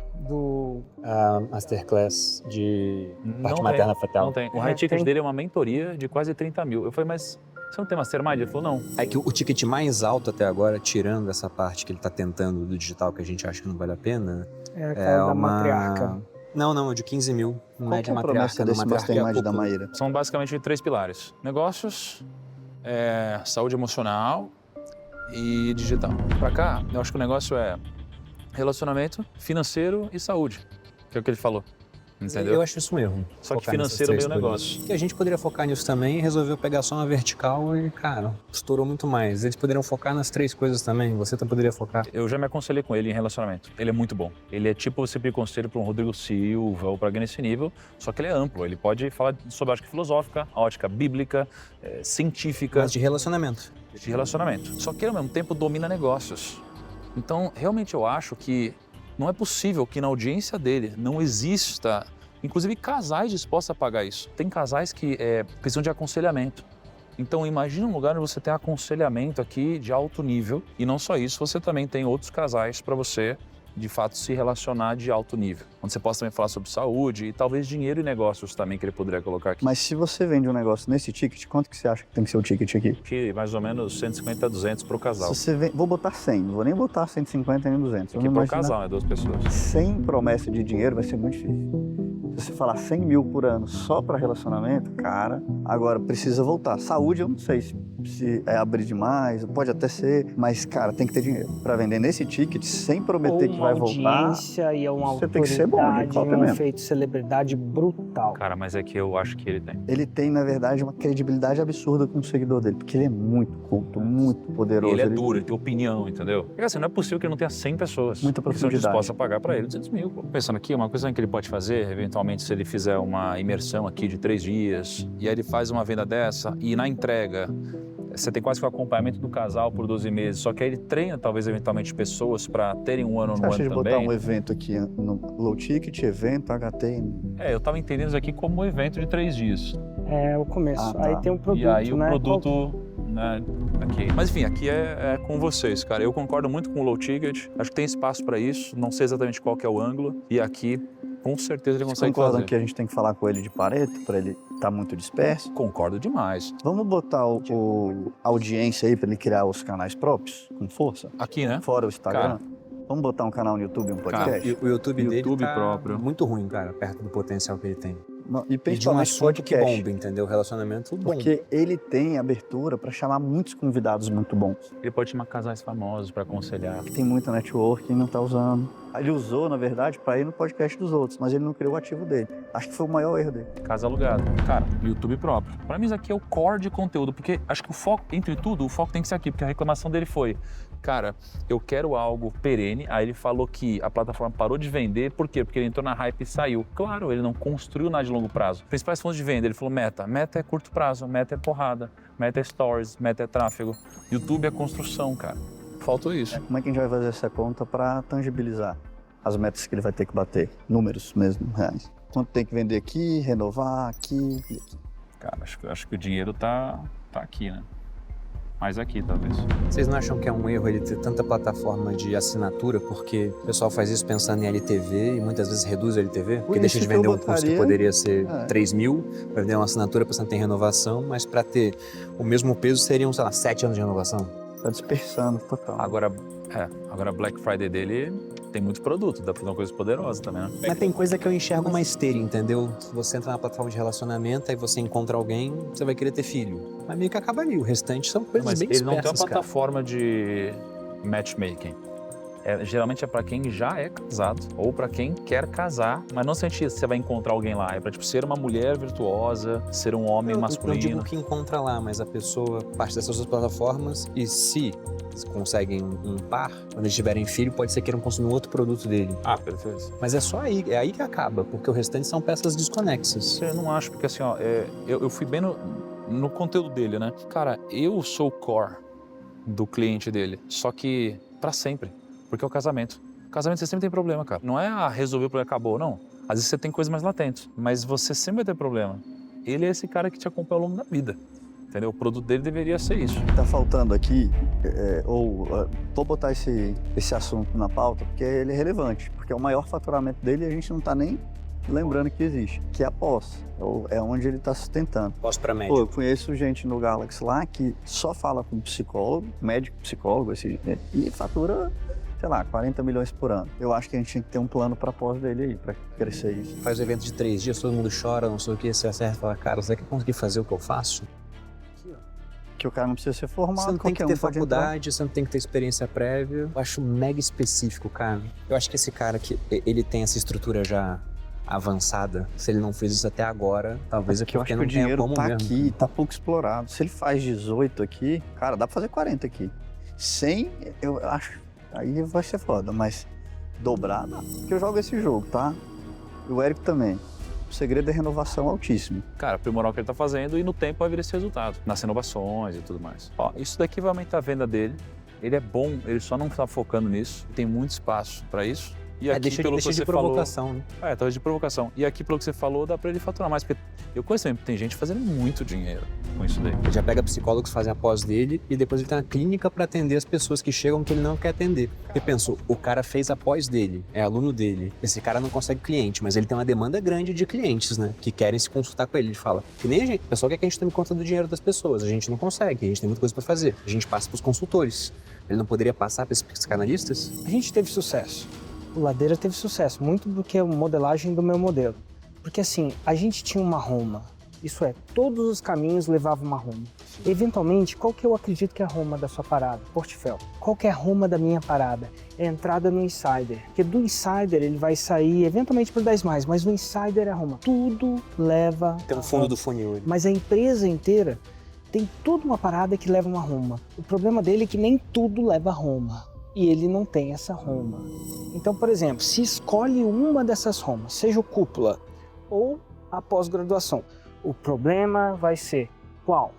Speaker 2: A Masterclass de parte materna fetal.
Speaker 4: Não tem. O high ticket dele é uma mentoria de quase 30 mil. Eu falei, mas você não tem mastermind? Ele falou, não.
Speaker 2: É que o ticket mais alto até agora, tirando essa parte que ele tá tentando do digital, que a gente acha que não vale a pena,
Speaker 5: É aquela da matriarca.
Speaker 2: Não, de 15 mil. Não
Speaker 3: Qual
Speaker 2: é
Speaker 3: que
Speaker 2: de
Speaker 3: é a promessa desse mastermind da
Speaker 2: Maíra?
Speaker 3: Maíra?
Speaker 4: São basicamente 3 pilares. Negócios, saúde emocional e digital. Pra cá, eu acho que o negócio é relacionamento, financeiro e saúde, que é o que ele falou. Entendeu?
Speaker 2: Eu acho isso um erro.
Speaker 4: Só que
Speaker 2: focar nessas
Speaker 4: financeiro é
Speaker 2: três
Speaker 4: meio
Speaker 2: coisas.
Speaker 4: negócio.
Speaker 2: E a gente poderia focar nisso também e resolveu pegar só uma vertical e, cara, estourou muito mais. Eles poderiam focar nas 3 coisas também, você poderia focar.
Speaker 4: Eu já me aconselhei com ele em relacionamento. Ele é muito bom. Ele é tipo você pedir conselho para um Rodrigo Silva ou para alguém nesse nível, só que ele é amplo. Ele pode falar sobre a ótica filosófica, a ótica bíblica, científica.
Speaker 2: Mas de relacionamento.
Speaker 4: De relacionamento. Só que ele, ao mesmo tempo, domina negócios. Então, realmente eu acho que não é possível que na audiência dele não exista, inclusive, casais dispostos a pagar isso. Tem casais que precisam de aconselhamento. Então, imagina um lugar onde você tem aconselhamento aqui de alto nível. E não só isso, você também tem outros casais para você de fato, se relacionar de alto nível. Onde você possa também falar sobre saúde e talvez dinheiro e negócios também que ele poderia colocar aqui.
Speaker 3: Mas se você vende um negócio nesse ticket, quanto que você acha que tem que ser o ticket aqui?
Speaker 4: Aqui, mais ou menos 150 a 200 para o casal.
Speaker 3: Se você vende, vou botar 100, não vou nem botar 150 nem 200.
Speaker 4: Aqui para o casal, né? 2 pessoas.
Speaker 3: Sem promessa de dinheiro vai ser muito difícil. Se você falar 100 mil por ano só para relacionamento, cara, agora precisa voltar. Saúde, eu não sei se é abrir demais, pode até ser, mas, cara, tem que ter dinheiro. Para vender nesse ticket, sem prometer que vai voltar,
Speaker 5: audiência e uma
Speaker 3: você tem que ser bom, de qualquer
Speaker 5: um
Speaker 3: mesmo.
Speaker 5: efeito celebridade brutal.
Speaker 4: Cara, mas é que eu acho que ele tem.
Speaker 3: Ele tem, na verdade, uma credibilidade absurda com o seguidor dele, porque ele é muito culto, muito poderoso.
Speaker 4: Ele é duro, ele tem opinião, entendeu? Porque assim, não é possível que ele não tenha 100 pessoas
Speaker 3: Muita
Speaker 4: que são
Speaker 3: profundidade.
Speaker 4: dispostas a pagar para ele 200 mil. Pô. Pensando aqui, uma coisa que ele pode fazer, eventualmente, se ele fizer uma imersão aqui de 3 dias, e aí ele faz uma venda dessa, e na entrega, você tem quase que o acompanhamento do casal por 12 meses, só que aí ele treina, talvez, eventualmente, pessoas para terem um ano
Speaker 3: Você
Speaker 4: no
Speaker 3: acha
Speaker 4: ano
Speaker 3: de
Speaker 4: também.
Speaker 3: botar um evento aqui no low ticket, evento, HT?
Speaker 4: Eu tava entendendo isso aqui como um evento de 3 dias.
Speaker 5: É o começo.
Speaker 3: Ah, tá.
Speaker 5: Aí tem um produto,
Speaker 4: E aí o
Speaker 5: né?
Speaker 4: produto, né, aqui. Mas enfim, aqui é com vocês, cara. Eu concordo muito com o low ticket, acho que tem espaço para isso, não sei exatamente qual que é o ângulo, e aqui, com certeza, ele
Speaker 3: Vocês
Speaker 4: consegue
Speaker 3: concordam
Speaker 4: fazer.
Speaker 3: que a gente tem que falar com ele de Pareto, para ele estar muito disperso?
Speaker 4: Concordo demais.
Speaker 3: Vamos botar a audiência aí para ele criar os canais próprios, com força?
Speaker 4: Aqui, né?
Speaker 3: Fora o Instagram?
Speaker 4: Cara.
Speaker 3: Vamos botar um canal no YouTube e um podcast?
Speaker 2: E o YouTube dele
Speaker 4: YouTube
Speaker 2: tá
Speaker 4: próprio.
Speaker 2: muito ruim, cara, perto do potencial que ele tem.
Speaker 3: Não, e
Speaker 2: E de um
Speaker 3: principalmente
Speaker 2: assunto que
Speaker 3: podcast.
Speaker 2: bomba, entendeu? Relacionamento bomba.
Speaker 3: Porque ele tem abertura para chamar muitos convidados muito bons.
Speaker 4: Ele pode chamar casais famosos para aconselhar.
Speaker 3: Tem muita network e não tá usando. Ele usou, na verdade, para ir no podcast dos outros, mas ele não criou o ativo dele. Acho que foi o maior erro dele.
Speaker 4: Casa alugada. Cara, YouTube próprio. Para mim isso aqui é o core de conteúdo, porque acho que o foco, entre tudo, o foco tem que ser aqui, porque a reclamação dele foi, cara, eu quero algo perene. Aí ele falou que a plataforma parou de vender, por quê? Porque ele entrou na hype e saiu. Claro, ele não construiu nada de longo prazo. Principais fontes de venda, ele falou meta. Meta é curto prazo, meta é porrada, meta é stories, meta é tráfego. YouTube é construção, cara. Faltou isso.
Speaker 3: Como é que a gente vai fazer essa conta para tangibilizar as metas que ele vai ter que bater? Números mesmo, reais. Quanto tem que vender aqui, renovar aqui e aqui.
Speaker 4: Cara, acho que o dinheiro tá aqui, né? Mais aqui, talvez.
Speaker 2: Vocês não acham que é um erro ele ter tanta plataforma de assinatura? Porque o pessoal faz isso pensando em LTV e muitas vezes reduz a LTV, porque
Speaker 3: Por
Speaker 2: deixa
Speaker 3: isso
Speaker 2: de
Speaker 3: que eu
Speaker 2: vender um custo que
Speaker 3: botaria-
Speaker 2: poderia ser 3 mil, para vender uma assinatura pensando que tem renovação, mas para ter o mesmo peso seriam, sei lá, 7 anos de renovação.
Speaker 3: Tá dispersando total.
Speaker 4: Agora Black Friday dele tem muito produto, dá pra fazer uma coisa poderosa também, né?
Speaker 2: Mas tem coisa que eu enxergo uma esteira, entendeu? Se você entra na plataforma de relacionamento, aí você encontra alguém, você vai querer ter filho. Mas meio que acaba ali, o restante são coisas
Speaker 4: Mas
Speaker 2: bem
Speaker 4: ele não tem uma
Speaker 2: dispersas, cara.
Speaker 4: plataforma de matchmaking. Geralmente é pra quem já é casado ou pra quem quer casar, mas não sente isso, você vai encontrar alguém lá. É pra tipo, ser uma mulher virtuosa, ser um homem
Speaker 2: Eu
Speaker 4: masculino.
Speaker 2: digo que encontra lá, mas a pessoa parte dessas duas plataformas e se conseguem um par, quando eles tiverem filho, pode ser que queiram consumir outro produto dele.
Speaker 4: Ah, perfeito.
Speaker 2: Mas é só aí, é aí que acaba, porque o restante são peças desconexas.
Speaker 4: Eu não acho, porque assim, ó, eu fui bem no conteúdo dele, né? Cara, eu sou o core do cliente dele, só que pra sempre, porque é o casamento. O casamento você sempre tem problema, cara. Não é resolver o problema, acabou, não. Às vezes você tem coisas mais latentes, mas você sempre vai ter problema. Ele é esse cara que te acompanha ao longo da vida, entendeu? O produto dele deveria ser isso.
Speaker 3: Tá faltando aqui, vou botar esse assunto na pauta, porque ele é relevante, porque é o maior faturamento dele e a gente não tá nem lembrando que existe, que é a pós, é onde ele tá sustentando.
Speaker 2: Posso pra
Speaker 3: Pô,
Speaker 2: médio.
Speaker 3: eu conheço gente no Galaxy lá que só fala com psicólogo, médico, psicólogo, e fatura, sei lá, 40 milhões por ano. Eu acho que a gente tem que ter um plano pra pós dele aí, pra crescer isso.
Speaker 2: Faz o evento de 3 dias, todo mundo chora, não sei o que, você acerta e fala, cara, você quer conseguir fazer o que eu faço?
Speaker 3: Que o cara não precisa ser formado,
Speaker 2: Você não tem que
Speaker 3: qualquer
Speaker 2: ter
Speaker 3: um pode entrar.
Speaker 2: faculdade, você não tem que ter experiência prévia. Eu acho mega específico, cara. Eu acho que esse cara que ele tem essa estrutura já avançada, se ele não fez isso até agora, talvez é
Speaker 3: Porque eu
Speaker 2: porque
Speaker 3: acho que
Speaker 2: não
Speaker 3: o
Speaker 2: tenha
Speaker 3: dinheiro
Speaker 2: como
Speaker 3: tá
Speaker 2: mesmo.
Speaker 3: aqui, tá pouco explorado. Se ele faz 18 aqui, cara, dá pra fazer 40 aqui. 100, eu acho, aí vai ser foda, mas dobrar dá. Porque eu jogo esse jogo, tá? E o Érico também. O segredo é renovação altíssimo.
Speaker 4: Cara, aprimorar o que ele tá fazendo e no tempo vai vir esse resultado, nas inovações e tudo mais. Ó, isso daqui vai aumentar a venda dele. Ele é bom, ele só não tá focando nisso. Tem muito espaço para isso. E aqui,
Speaker 2: Deixa
Speaker 4: pelo
Speaker 2: de
Speaker 4: que você
Speaker 2: provocação, né?
Speaker 4: falou... talvez de provocação. E aqui, pelo que você falou, dá para ele faturar mais. Porque eu conheço, tem gente fazendo muito dinheiro. com isso daí?
Speaker 2: Ele já pega psicólogos que fazem a pós dele e depois ele tem uma clínica para atender as pessoas que chegam que ele não quer atender. Porque pensou, o cara fez a pós dele, é aluno dele. Esse cara não consegue cliente, mas ele tem uma demanda grande de clientes, né? Que querem se consultar com ele. Ele fala, que nem a gente, o pessoal quer que a gente tome conta do dinheiro das pessoas. A gente não consegue, a gente tem muita coisa para fazer. A gente passa para os consultores. Ele não poderia passar para esses psicanalistas?
Speaker 5: A gente teve sucesso. O Ladeira teve sucesso, muito porque é a modelagem do meu modelo. Porque assim, a gente tinha uma Roma. Isso é, todos os caminhos levavam uma Roma. Eventualmente, qual que eu acredito que é a Roma da sua parada? Portfel. Qual que é a Roma da minha parada? É a entrada no Insider. Porque do Insider ele vai sair eventualmente para 10 mais, mas o Insider é a Roma. Tudo leva
Speaker 2: Tem um fundo do funil.
Speaker 5: Mas a empresa inteira tem toda uma parada que leva uma Roma. O problema dele é que nem tudo leva a Roma. E ele não tem essa Roma. Então, por exemplo, se escolhe uma dessas Romas, seja o cúpula ou a pós-graduação, o problema vai ser qual?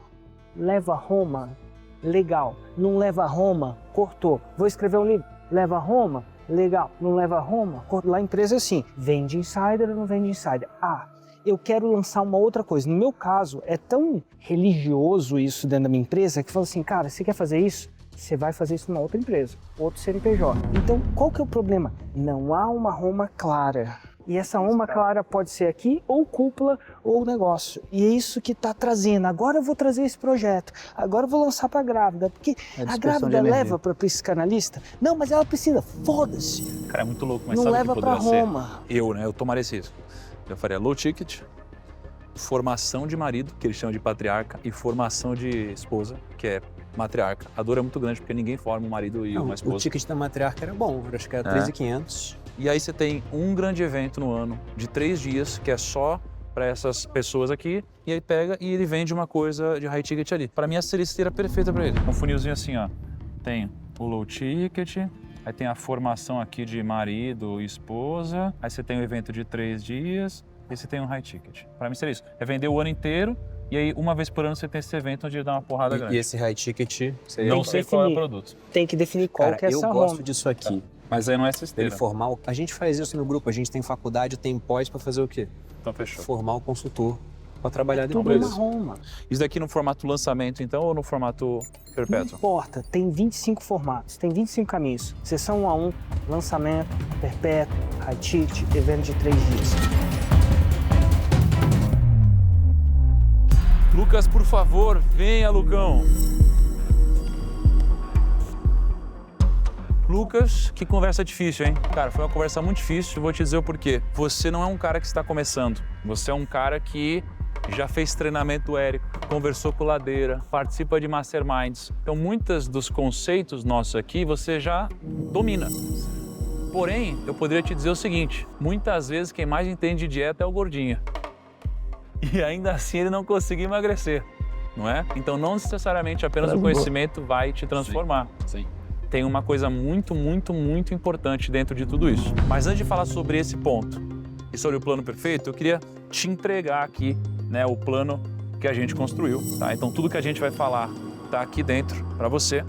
Speaker 5: Leva Roma? Legal. Não leva Roma? Cortou. Vou escrever um livro. Leva Roma? Legal. Não leva Roma? Cortou. Lá a empresa é assim, vende insider ou não vende insider? Ah, eu quero lançar uma outra coisa. No meu caso, é tão religioso isso dentro da minha empresa que fala assim, cara, você quer fazer isso? Você vai fazer isso numa outra empresa, outro CNPJ. Então, qual que é o problema? Não há uma Roma clara. E essa Roma clara pode ser aqui, ou cúpula, ou negócio. E é isso que está trazendo. Agora eu vou trazer esse projeto. Agora eu vou lançar para a grávida. Porque a grávida leva para psicanalista? Não, mas ela precisa. Foda-se.
Speaker 4: Cara, é muito louco, mas
Speaker 5: não
Speaker 4: sabe
Speaker 5: leva
Speaker 4: o que
Speaker 5: para
Speaker 4: poderia
Speaker 5: Roma.
Speaker 4: ser? Eu tomaria esse risco. Eu faria low ticket, formação de marido, que eles chamam de patriarca, e formação de esposa, que é matriarca. A dor é muito grande porque ninguém forma um marido e uma esposa.
Speaker 2: O ticket da matriarca era bom, eu acho que era 3.500.
Speaker 4: E aí você tem um grande evento no ano, de 3 dias, que é só para essas pessoas aqui, e aí pega e ele vende uma coisa de high ticket ali. Para mim, essa seria a esteira perfeita para ele. Um funilzinho assim, ó. Tem o low ticket, aí tem a formação aqui de marido e esposa, aí você tem o evento de 3 dias, e você tem um high ticket. Para mim seria isso. É vender o ano inteiro, e aí uma vez por ano você tem esse evento onde ele dá uma porrada grande.
Speaker 2: E esse high ticket seria...
Speaker 4: Não sei qual é o produto.
Speaker 5: Tem que definir qual que é essa
Speaker 2: eu
Speaker 5: Roma.
Speaker 2: gosto disso aqui.
Speaker 4: Mas aí não é essa esteira.
Speaker 2: Ele formar a gente faz isso no grupo, a gente tem faculdade, tem pós para fazer o quê?
Speaker 4: Então fechou.
Speaker 2: Formar o consultor para trabalhar
Speaker 5: Tudo
Speaker 2: depois.
Speaker 5: uma Roma.
Speaker 4: Isso daqui no formato lançamento, então, ou no formato
Speaker 5: Não
Speaker 4: perpétuo?
Speaker 5: importa, tem 25 formatos, tem 25 caminhos. Sessão 1 a 1, lançamento, perpétuo, high ticket, evento de 3 dias.
Speaker 4: Lucas, por favor, venha, Lucão. Lucas, que conversa difícil, hein? Cara, foi uma conversa muito difícil, vou te dizer o porquê. Você não é um cara que está começando. Você é um cara que já fez treinamento do Érico, conversou com o Ladeira, participa de masterminds. Então, muitos dos conceitos nossos aqui você já domina. Porém, eu poderia te dizer o seguinte, muitas vezes quem mais entende de dieta é o gordinho. E ainda assim ele não conseguiu emagrecer, não é? Então, não necessariamente apenas o conhecimento vai te transformar.
Speaker 1: Sim.
Speaker 4: Tem uma coisa muito, muito, muito importante dentro de tudo isso. Mas antes de falar sobre esse ponto e sobre o plano perfeito, eu queria te entregar aqui, né, o plano que a gente construiu, tá? Então tudo que a gente vai falar tá aqui dentro para você.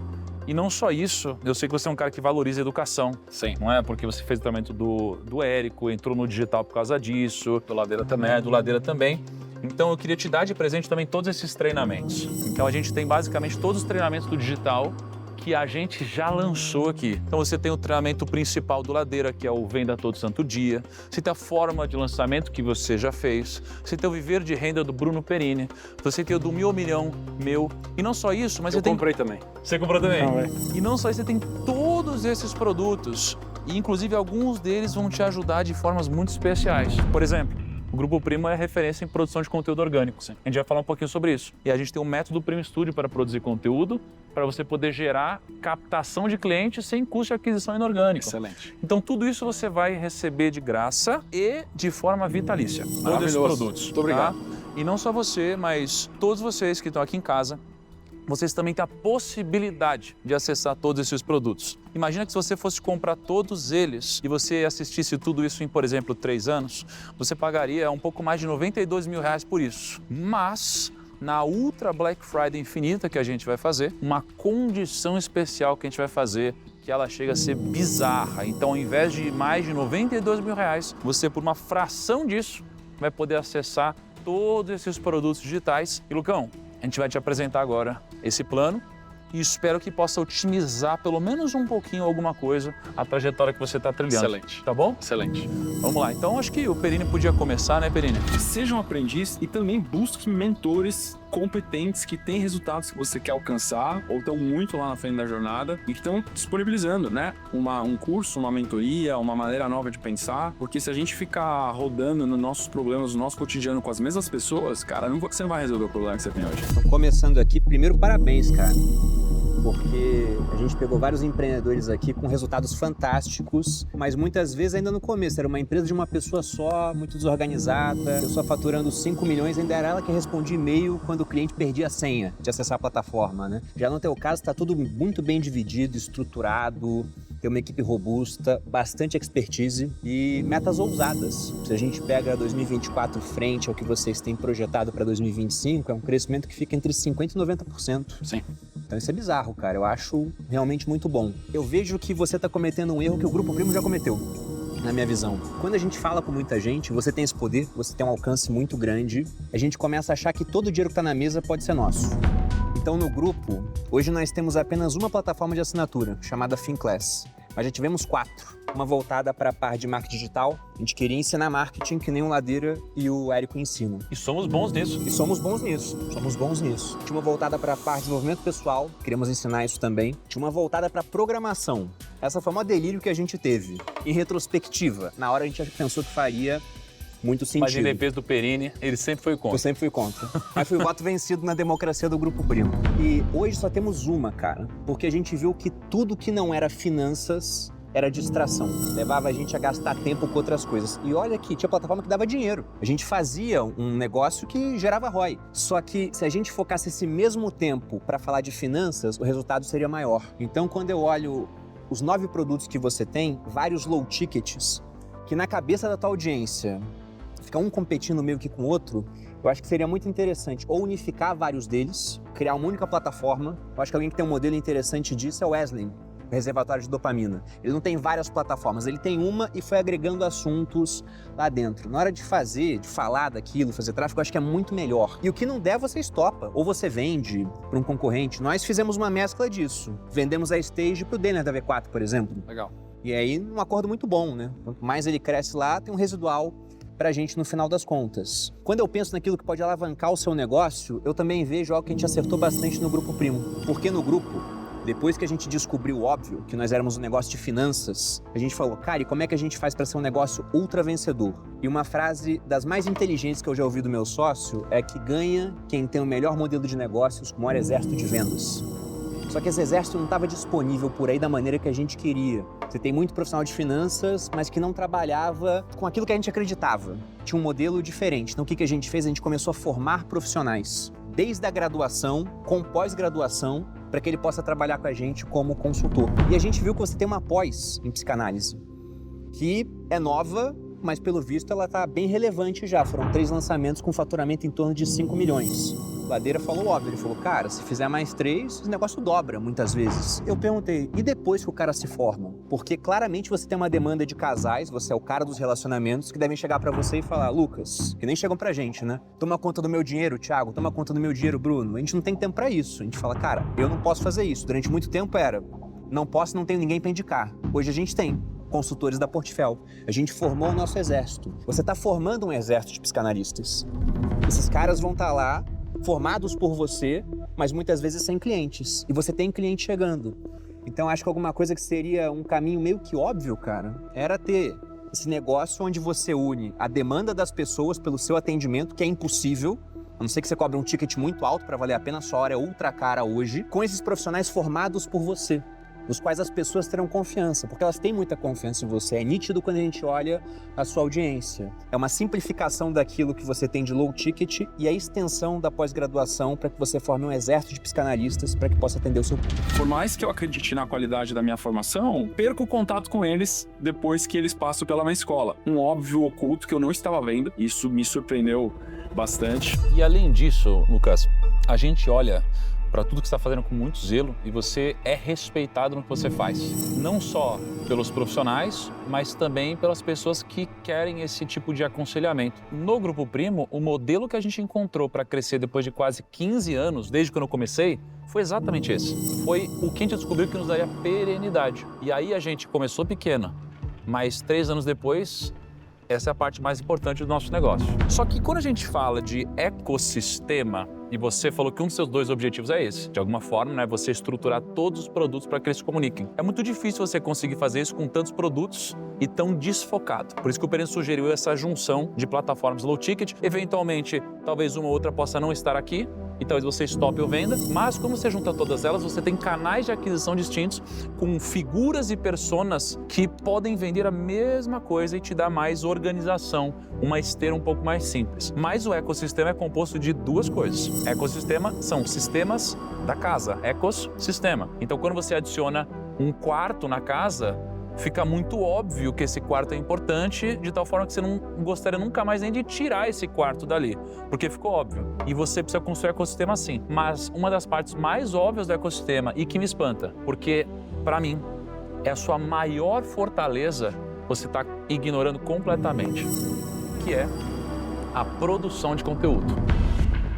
Speaker 4: E não só isso, eu sei que você é um cara que valoriza a educação.
Speaker 1: Sim.
Speaker 4: Não é? Porque você fez o tratamento do Érico, entrou no digital por causa disso.
Speaker 1: Do Ladeira também.
Speaker 4: Né, do Ladeira também. Então eu queria te dar de presente também todos esses treinamentos. Então a gente tem basicamente todos os treinamentos do digital que a gente já lançou aqui. Então você tem o treinamento principal do Ladeira, que é o Venda Todo Santo Dia. Você tem a forma de lançamento que você já fez. Você tem o Viver de Renda do Bruno Perini. Você tem o do 1.000 milhão meu. E não só isso, mas
Speaker 1: Eu
Speaker 4: você tem...
Speaker 1: comprei também.
Speaker 4: Você comprou também?
Speaker 5: Não, é.
Speaker 4: E não só isso, você tem todos esses produtos. E inclusive alguns deles vão te ajudar de formas muito especiais. Por exemplo, o Grupo Primo é referência em produção de conteúdo orgânico. Sim. A gente vai falar um pouquinho sobre isso. E a gente tem o método Primo Studio para produzir conteúdo, para você poder gerar captação de clientes sem custo de aquisição inorgânico.
Speaker 1: Excelente.
Speaker 4: Então tudo isso você vai receber de graça e de forma vitalícia. Todos esses
Speaker 1: Maravilhoso.
Speaker 4: produtos.
Speaker 1: Muito obrigado.
Speaker 4: Tá? E não só você, mas todos vocês que estão aqui em casa, vocês também têm a possibilidade de acessar todos esses produtos. Imagina que se você fosse comprar todos eles e você assistisse tudo isso em, por exemplo, 3 anos, você pagaria um pouco mais de R$92 mil por isso. Mas, na Ultra Black Friday Infinita que a gente vai fazer, uma condição especial que a gente vai fazer, que ela chega a ser bizarra. Então, ao invés de mais de R$92 mil, você, por uma fração disso, vai poder acessar todos esses produtos digitais. E, Lucão, A gente vai te apresentar agora esse plano e espero que possa otimizar pelo menos um pouquinho alguma coisa a trajetória que você está trilhando.
Speaker 1: Excelente.
Speaker 4: Tá bom?
Speaker 1: Excelente.
Speaker 4: Vamos lá. Então acho que o Perini podia começar, né, Perini?
Speaker 6: Seja um aprendiz e também busque mentores competentes que têm resultados que você quer alcançar ou estão muito lá na frente da jornada e que estão disponibilizando, né? Um curso, uma mentoria, uma maneira nova de pensar, porque se a gente ficar rodando nos nossos problemas, no nosso cotidiano com as mesmas pessoas, cara, você não vai resolver o problema que você tem hoje.
Speaker 2: Então, começando aqui, primeiro parabéns, cara. Porque a gente pegou vários empreendedores aqui com resultados fantásticos, mas muitas vezes ainda no começo era uma empresa de uma pessoa só, muito desorganizada, a pessoa faturando 5 milhões, ainda era ela que respondia e-mail quando o cliente perdia a senha de acessar a plataforma, né? Já no teu caso está tudo muito bem dividido, estruturado, tem uma equipe robusta, bastante expertise e metas ousadas. Se a gente pega 2024 frente ao que vocês têm projetado para 2025, é um crescimento que fica entre 50% e 90%.
Speaker 1: Sim.
Speaker 2: Então isso é bizarro, cara. Eu acho realmente muito bom. Eu vejo que você está cometendo um erro que o Grupo Primo já cometeu, na minha visão. Quando a gente fala com muita gente, você tem esse poder, você tem um alcance muito grande, a gente começa a achar que todo o dinheiro que está na mesa pode ser nosso. Então no grupo, hoje nós temos apenas uma plataforma de assinatura, chamada Finclass. Mas já tivemos 4. Uma voltada para a parte de marketing digital. A gente queria ensinar marketing que nem o Ladeira e o Érico ensinam.
Speaker 4: E somos bons nisso.
Speaker 2: E somos bons nisso. Tinha uma voltada para a parte de desenvolvimento pessoal. Queríamos ensinar isso também. Tinha uma voltada para programação. Essa foi uma delírio que a gente teve. Em retrospectiva, na hora a gente pensou que faria muito sentido.
Speaker 4: Mas em defesa do Perini, ele sempre foi contra.
Speaker 2: Eu sempre fui contra. Mas fui voto vencido na democracia do Grupo Primo. E hoje só temos uma, cara. Porque a gente viu que tudo que não era finanças era distração. Levava a gente a gastar tempo com outras coisas. E olha que tinha plataforma que dava dinheiro. A gente fazia um negócio que gerava ROI. Só que se a gente focasse esse mesmo tempo para falar de finanças, o resultado seria maior. Então, quando eu olho os 9 produtos que você tem, vários low tickets, que na cabeça da tua audiência ficar um competindo meio que com o outro, eu acho que seria muito interessante ou unificar vários deles, criar uma única plataforma. Eu acho que alguém que tem um modelo interessante disso é o Wesley, o reservatório de dopamina. Ele não tem várias plataformas, ele tem uma e foi agregando assuntos lá dentro. Na hora de fazer, de falar daquilo, fazer tráfego, eu acho que é muito melhor. E o que não der, você estopa, ou você vende para um concorrente. Nós fizemos uma mescla disso. Vendemos a Stage para o Denner da V4, por exemplo.
Speaker 1: Legal.
Speaker 2: E aí, um acordo muito bom, né? Quanto mais ele cresce lá, tem um residual pra gente no final das contas. Quando eu penso naquilo que pode alavancar o seu negócio, eu também vejo algo que a gente acertou bastante no Grupo Primo. Porque no grupo, depois que a gente descobriu o óbvio, que nós éramos um negócio de finanças, a gente falou, cara, e como é que a gente faz para ser um negócio ultra vencedor? E uma frase das mais inteligentes que eu já ouvi do meu sócio é que ganha quem tem o melhor modelo de negócios com o maior exército de vendas. Só que esse exército não estava disponível por aí da maneira que a gente queria. Você tem muito profissional de finanças, mas que não trabalhava com aquilo que a gente acreditava. Tinha um modelo diferente. Então o que a gente fez? A gente começou a formar profissionais, desde a graduação, com pós-graduação, para que ele possa trabalhar com a gente como consultor. E a gente viu que você tem uma pós em psicanálise, que é nova, mas pelo visto ela está bem relevante já. Foram 3 lançamentos com faturamento em torno de 5 milhões. Ladeira falou óbvio, ele falou, cara, se fizer mais 3, esse negócio dobra muitas vezes. Eu perguntei, e depois que o cara se forma? Porque claramente você tem uma demanda de casais, você é o cara dos relacionamentos, que devem chegar pra você e falar, Lucas, que nem chegam pra gente, né? Toma conta do meu dinheiro, Thiago, toma conta do meu dinheiro, Bruno. A gente não tem tempo pra isso. A gente fala, cara, eu não posso fazer isso. Durante muito tempo era, não posso, não tenho ninguém pra indicar. Hoje a gente tem consultores da Portfel. A gente formou o nosso exército. Você tá formando um exército de psicanalistas. Esses caras vão estar lá, formados por você, mas muitas vezes sem clientes. E você tem cliente chegando. Então acho que alguma coisa que seria um caminho meio que óbvio, cara, era ter esse negócio onde você une a demanda das pessoas pelo seu atendimento, que é impossível, a não ser que você cobre um ticket muito alto para valer a pena, sua hora é ultra cara hoje, com esses profissionais formados por você, nos quais as pessoas terão confiança, porque elas têm muita confiança em você. É nítido quando a gente olha a sua audiência. É uma simplificação daquilo que você tem de low ticket e a extensão da pós-graduação para que você forme um exército de psicanalistas para que possa atender o seu público.
Speaker 6: Por mais que eu acredite na qualidade da minha formação, perco o contato com eles depois que eles passam pela minha escola. Um óbvio oculto que eu não estava vendo, isso me surpreendeu bastante.
Speaker 4: E além disso, Lucas, a gente olha para tudo que você está fazendo com muito zelo e você é respeitado no que você faz. Não só pelos profissionais, mas também pelas pessoas que querem esse tipo de aconselhamento. No Grupo Primo, o modelo que a gente encontrou para crescer depois de quase 15 anos, desde quando eu comecei, foi exatamente esse. Foi o que a gente descobriu que nos daria perenidade. E aí a gente começou pequena, mas 3 anos depois, essa é a parte mais importante do nosso negócio. Só que quando a gente fala de ecossistema, e você falou que um dos seus 2 objetivos é esse, de alguma forma, né, você estruturar todos os produtos para que eles se comuniquem. É muito difícil você conseguir fazer isso com tantos produtos e tão desfocado. Por isso que o Perenzo sugeriu essa junção de plataformas low ticket. Eventualmente, talvez uma ou outra possa não estar aqui, e talvez você stoppe ou venda, mas como você junta todas elas, você tem canais de aquisição distintos com figuras e personas que podem vender a mesma coisa e te dar mais organização, uma esteira um pouco mais simples. Mas o ecossistema é composto de 2 coisas. Ecossistema são sistemas da casa, ecossistema. Então, quando você adiciona um quarto na casa, fica muito óbvio que esse quarto é importante, de tal forma que você não gostaria nunca mais nem de tirar esse quarto dali, porque ficou óbvio. E você precisa construir o ecossistema assim. Mas uma das partes mais óbvias do ecossistema e que me espanta, porque, para mim, é a sua maior fortaleza, você está ignorando completamente, que é a produção de conteúdo.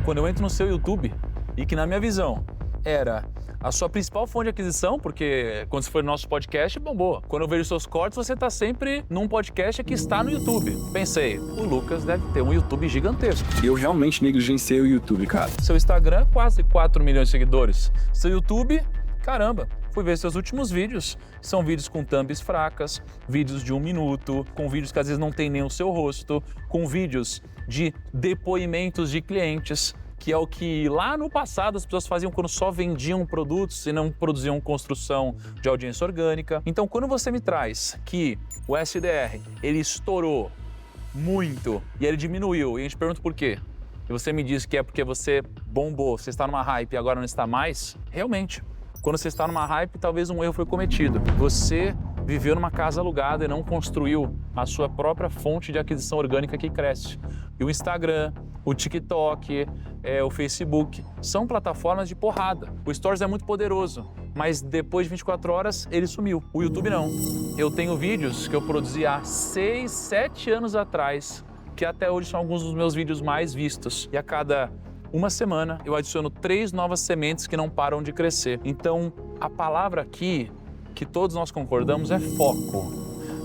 Speaker 4: Quando eu entro no seu YouTube, e que na minha visão era a sua principal fonte de aquisição, porque quando você foi no nosso podcast, bombou. Quando eu vejo seus cortes, você está sempre num podcast que está no YouTube. Pensei, o Lucas deve ter um YouTube gigantesco.
Speaker 6: Eu realmente negligenciei o YouTube, cara.
Speaker 4: Seu Instagram, quase 4 milhões de seguidores. Seu YouTube, caramba, fui ver seus últimos vídeos. São vídeos com thumbs fracas, vídeos de 1 minuto, com vídeos que às vezes não tem nem o seu rosto, com vídeos de depoimentos de clientes, que é o que lá no passado as pessoas faziam quando só vendiam produtos e não produziam construção de audiência orgânica. Então, quando você me traz que o SDR, ele estourou muito e ele diminuiu, e a gente pergunta por quê, e você me diz que é porque você bombou, você está numa hype e agora não está mais, realmente. Quando você está numa hype, talvez um erro foi cometido. Você viveu numa casa alugada e não construiu a sua própria fonte de aquisição orgânica que cresce. E o Instagram, o TikTok, o Facebook, são plataformas de porrada. O Stories é muito poderoso, mas depois de 24 horas ele sumiu. O YouTube não. Eu tenho vídeos que eu produzi há 6, 7 anos atrás, que até hoje são alguns dos meus vídeos mais vistos. E a cada uma semana eu adiciono 3 novas sementes que não param de crescer. Então, a palavra aqui, que todos nós concordamos, é foco.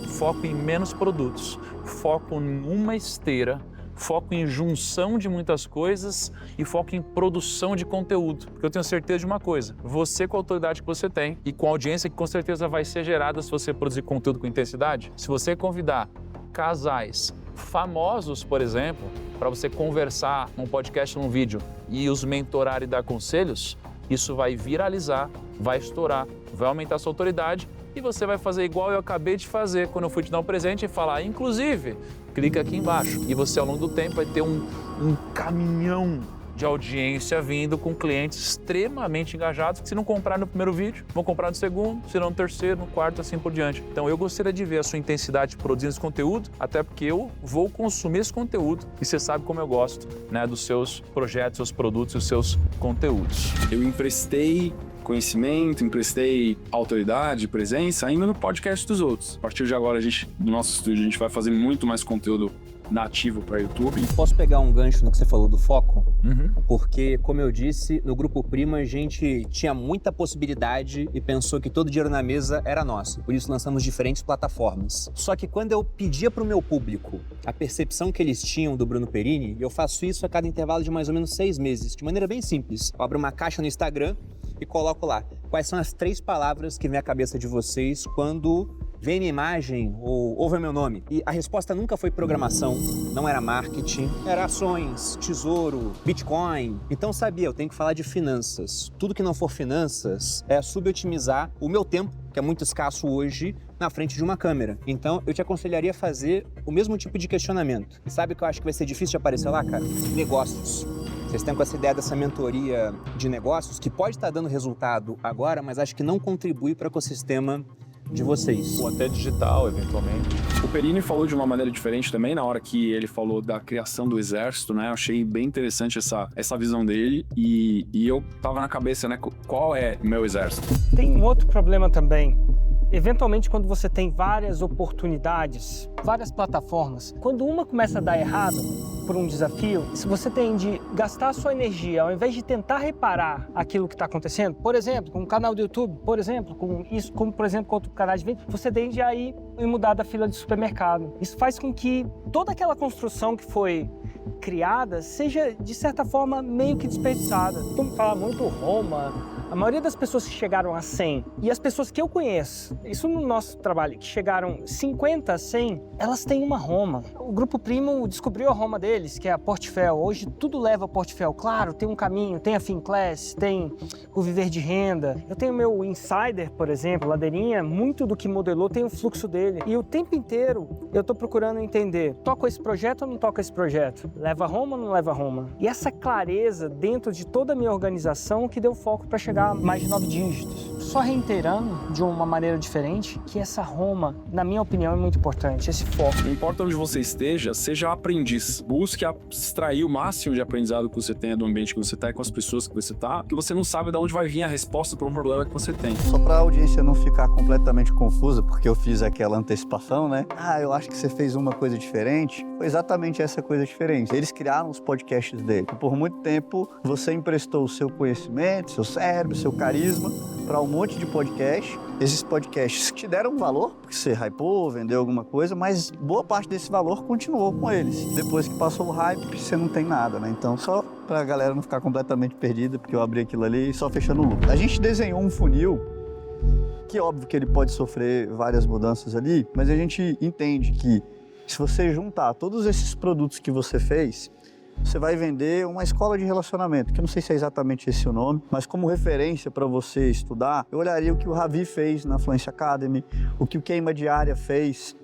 Speaker 4: Foco em menos produtos, foco em uma esteira, foco em junção de muitas coisas e foco em produção de conteúdo. Porque eu tenho certeza de uma coisa, você com a autoridade que você tem e com a audiência que com certeza vai ser gerada se você produzir conteúdo com intensidade, se você convidar casais famosos, por exemplo, para você conversar num podcast, num vídeo e os mentorar e dar conselhos, isso vai viralizar, vai estourar, vai aumentar a sua autoridade e você vai fazer igual eu acabei de fazer quando eu fui te dar um presente e falar, inclusive, clica aqui embaixo. E você, ao longo do tempo, vai ter um caminhão de audiência vindo com clientes extremamente engajados que, se não comprar no primeiro vídeo, vão comprar no segundo, se não no terceiro, no quarto, assim por diante. Então, eu gostaria de ver a sua intensidade produzindo esse conteúdo, até porque eu vou consumir esse conteúdo e você sabe como eu gosto, né, dos seus projetos, seus produtos e os seus conteúdos.
Speaker 6: Eu emprestei conhecimento, emprestei autoridade, presença, ainda no podcast dos outros. A partir de agora, no nosso estúdio, a gente vai fazer muito mais conteúdo nativo para YouTube.
Speaker 2: Posso pegar um gancho no que você falou do foco? Porque, como eu disse, no Grupo Prima a gente tinha muita possibilidade e pensou que todo dinheiro na mesa era nosso. Por isso lançamos diferentes plataformas. Só que quando eu pedia para o meu público a percepção que eles tinham do Bruno Perini, eu faço isso a cada intervalo de mais ou menos 6 meses, de maneira bem simples. Eu abro uma caixa no Instagram e coloco lá quais são as 3 palavras que vem à cabeça de vocês quando vê minha imagem ou ouve meu nome. E a resposta nunca foi programação, não era marketing, era ações, tesouro, Bitcoin. Então sabia, eu tenho que falar de finanças. Tudo que não for finanças é subotimizar o meu tempo, que é muito escasso hoje, na frente de uma câmera. Então eu te aconselharia a fazer o mesmo tipo de questionamento. E sabe o que eu acho que vai ser difícil de aparecer lá, cara? Negócios. Vocês têm com essa ideia dessa mentoria de negócios, que pode estar dando resultado agora, mas acho que não contribui para o ecossistema de vocês.
Speaker 4: Ou até digital, eventualmente.
Speaker 6: O Perini falou de uma maneira diferente também, na hora que ele falou da criação do exército, né? Eu achei bem interessante essa visão dele e eu tava na cabeça, né? Qual é meu exército?
Speaker 5: Tem um outro problema também. Eventualmente, quando você tem várias oportunidades, várias plataformas, quando uma começa a dar errado por um desafio, se você tende a gastar a sua energia, ao invés de tentar reparar aquilo que está acontecendo, por exemplo, com um canal do YouTube, por exemplo, com isso, como por exemplo com outro canal de venda, você tende a ir e mudar da fila de supermercado. Isso faz com que toda aquela construção que foi criada seja, de certa forma, meio que desperdiçada. Como fala muito Roma, a maioria das pessoas que chegaram a 100 e as pessoas que eu conheço, isso no nosso trabalho, que chegaram 50 a 100, elas têm uma Roma. O Grupo Primo descobriu a Roma deles, que é a Portfel. Hoje tudo leva a Portfel. Claro, tem um caminho, tem a Finclass, tem o Viver de Renda. Eu tenho meu Insider, por exemplo, Ladeirinha, muito do que modelou tem o fluxo dele. E o tempo inteiro eu estou procurando entender, toco esse projeto ou não toco esse projeto? Leva a Roma ou não leva a Roma? E essa clareza dentro de toda a minha organização que deu foco para chegar a mais de 9 dígitos. Só reiterando, de uma maneira diferente, que essa Roma, na minha opinião, é muito importante, esse foco.
Speaker 6: Não importa onde você esteja, seja aprendiz. Busque extrair o máximo de aprendizado que você tenha do ambiente que você está e com as pessoas que você está, que você não sabe de onde vai vir a resposta para um problema que você tem.
Speaker 3: Só para a audiência não ficar completamente confusa, porque eu fiz aquela antecipação, né? Eu acho que você fez uma coisa diferente. Foi exatamente essa coisa diferente. Eles criaram os podcasts dele. E por muito tempo, você emprestou o seu conhecimento, seu cérebro, seu carisma para um monte de podcast. Esses podcasts te deram valor, porque você hypou, vendeu alguma coisa, mas boa parte desse valor continuou com eles. Depois que passou o hype, você não tem nada, né? Então, só pra galera não ficar completamente perdida, porque eu abri aquilo ali e só fechando o loop. A gente desenhou um funil que, óbvio que ele pode sofrer várias mudanças ali, mas a gente entende que se você juntar todos esses produtos que você fez, você vai vender uma escola de relacionamento, que eu não sei se é exatamente esse o nome, mas como referência para você estudar, eu olharia o que o Ravi fez na Fluency Academy, o que o Queima Diária fez